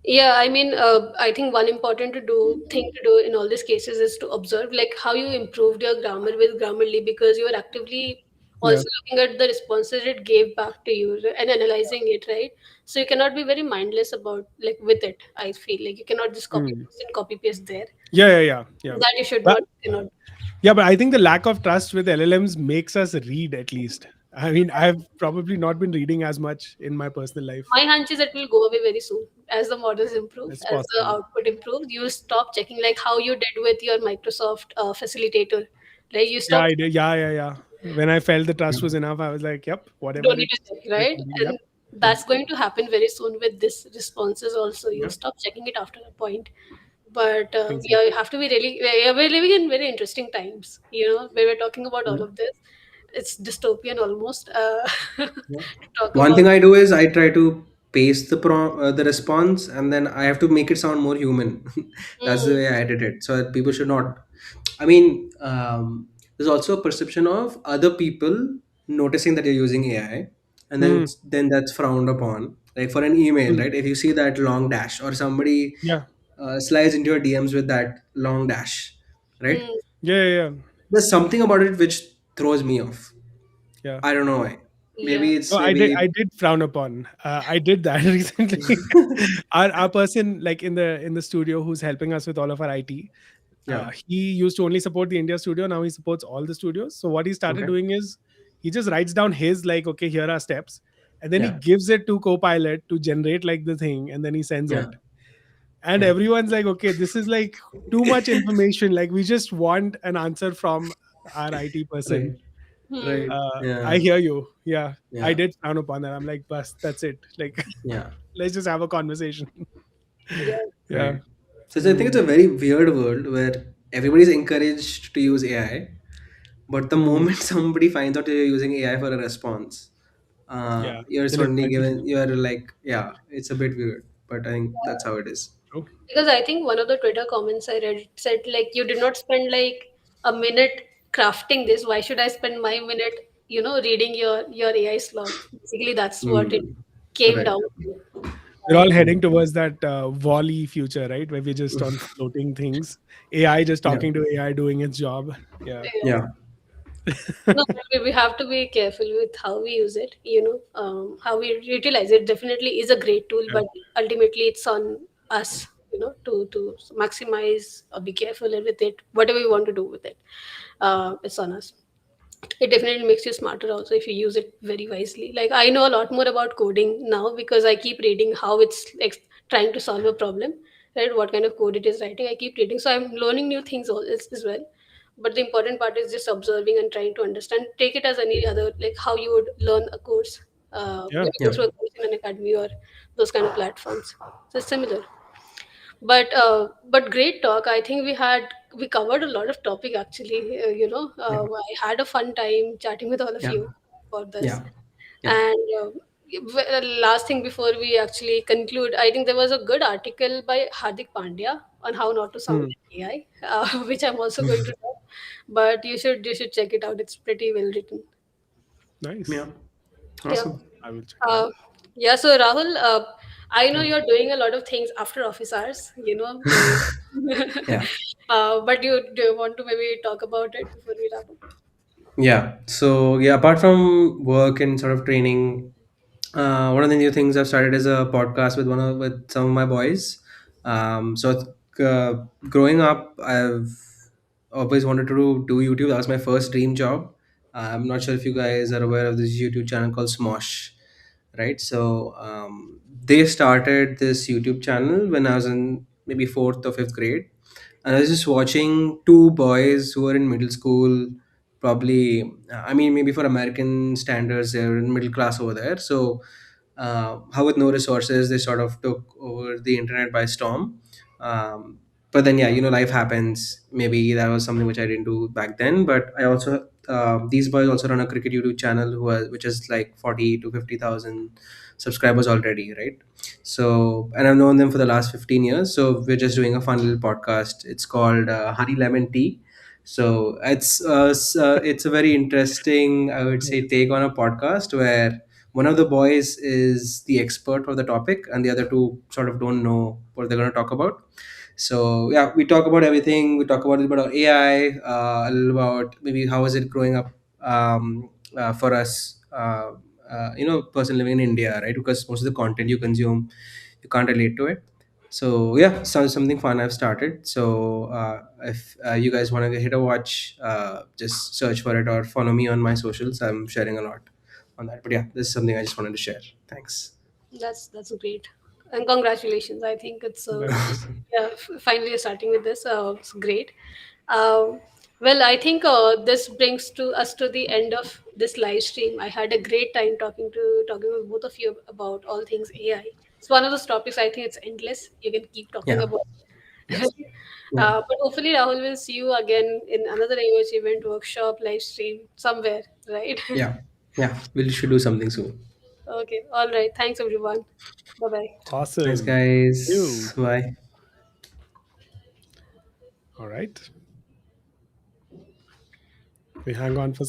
Yeah, I mean, I think one important thing to do in all these cases is to observe like how you improved your grammar with Grammarly, because you are actively Yeah. also looking at the responses it gave back to you and analyzing it, right? So you cannot be very mindless about like with it. I feel like you cannot just copy Mm. paste and copy paste there. Yeah, yeah, yeah, yeah. That you should But not cannot. yeah, but I think the lack of trust with LLMs makes us read at least. I mean, I've probably not been reading as much in my personal life. My hunch is it will go away very soon as the models improve, It's as the possible. output improves. You stop checking like how you did with your Microsoft facilitator. Like you Yeah, stop, I did. Yeah, yeah, yeah. When I felt the trust was enough, I was like, "Yep, whatever don't need to it's check, meant right? to be." Yep, And yep, that's going to happen very soon with this responses also. You yep. stop checking it after a point. But I think so. yeah, you have to be really. Yeah, we're living in very interesting times. Where we're talking about all Yeah. of this. It's dystopian almost Yeah. to talk One about. thing I do is I try to paste the response, and then I have to make it sound more human. That's the Mm, way I edit it, so that people should not. I mean, there's also a perception of other people noticing that you're using AI, and Hmm. then that's frowned upon. Like for an email, Hmm. right? If you see that long dash, or somebody Yeah, slides into your DMs with that long dash, right? mm, yeah, yeah, yeah. There's something about it which throws me off. Yeah. I don't know why. yeah. Maybe No, it's I maybe did frown upon. I did that recently. Our person like in the studio who's helping us with all of our IT. yeah. He used to only support the India studio. Now he supports all the studios. So what he started Okay. doing is he just writes down his like, okay, here are steps, and then he Yeah. gives it to Copilot to generate like the thing, and then he sends Yeah. it. And Yeah. everyone's like, okay, this is like too much information. Like we just want an answer from our IT person. Right. Hmm. Right. I Yeah. hear you. Yeah, I Yeah. did frown upon that. I'm like, bus, that's it. Like, Yeah. let's just have a conversation. Yeah. Yeah. Right. So I think it's Mm. a very weird world where everybody's encouraged to use AI, but the Mm. moment somebody finds out you're using AI for a response, Yeah. you're Then it's suddenly very given. You're like, yeah, it's a bit weird, but I think that's how it is. true. Because I think one of the Twitter comments I read said like you did not spend like a minute crafting this. Why should I spend my minute, reading your AI slog? Basically, that's what it Hmm. came Right. down to. We're all Hmm. heading towards that Wall-E future, right? Where we're just on floating things. AI just Yeah. talking to AI doing its job. Yeah. Yeah. Yeah. No, but we have to be careful with how we use it, how we utilize it. Definitely is a great tool, Yeah. but ultimately it's on us, to maximize or be careful with it. Whatever we want to do with it, it's on us. It definitely makes you smarter also if you use it very wisely. Like I know a lot more about coding now because I keep reading how it's like trying to solve a problem, right? What kind of code it is writing. I keep reading, so I'm learning new things as well. But the important part is just observing and trying to understand. Take it as any other, like how you would learn a course, Yeah. maybe go Yeah. through a course in an academy or those kind of platforms. So it's similar. But great talk. I think we covered a lot of topic actually. Yeah. I had a fun time chatting with all of Yeah. you for this. Yeah. Yeah. And last thing before we actually conclude, I think there was a good article by Hardik Pandya on how not to sound Hmm. like AI, which I'm also going to do. But you should check it out. It's pretty well written. Nice. Yeah. Yeah. Awesome. I will check it out. Uh, yeah, so Rahul, I know Yeah. you're doing a lot of things after office hours, Yeah. but do you want to maybe talk about it before we wrap up? Yeah. So yeah, apart from work and sort of training, one of the new things I've started is a podcast with some of my boys. Growing up, I've always wanted to do YouTube. That was my first dream job. I'm not sure if you guys are aware of this YouTube channel called Smosh, right? They started this YouTube channel when I was in maybe fourth or fifth grade, and I was just watching two boys who were in middle school. Probably, I mean, maybe for American standards, they're in middle class over there. So, how with no resources, they sort of took over the internet by storm. But then, yeah, life happens. Maybe that was something which I didn't do back then. But I also, these boys also run a cricket YouTube channel which is like 40 to 50,000 subscribers already, right? So, and I've known them for the last 15 years. So we're just doing a fun little podcast. It's called Honey Lemon Tea. So it's a very interesting, I would say, take on a podcast where one of the boys is the expert of the topic and the other two sort of don't know what they're going to talk about. So yeah, we talk about everything. We talk about a little bit about AI, a little about maybe how is it growing up for us, person living in India, right? Because most of the content you consume, you can't relate to it. So yeah, sounds something fun I've started. So if you guys want to hit a watch, just search for it or follow me on my socials. I'm sharing a lot. on that. But yeah, this is something I just wanted to share. Thanks. That's great, and congratulations. I think it's That's awesome. yeah. Finally, you're starting with this. It's great. Um, well, I think this brings to us to the end of this live stream. I had a great time talking with both of you about all things AI. It's one of those topics I think it's endless. You can keep talking Yeah. about. Yes. Yeah. But hopefully, Rahul will see you again in another AOH event, workshop, live stream somewhere, right? Yeah. Yeah. We should do something soon. Okay, all right. Thanks, everyone. Bye bye. Thanks, Awesome. guys. You. Bye. All right. We hang on for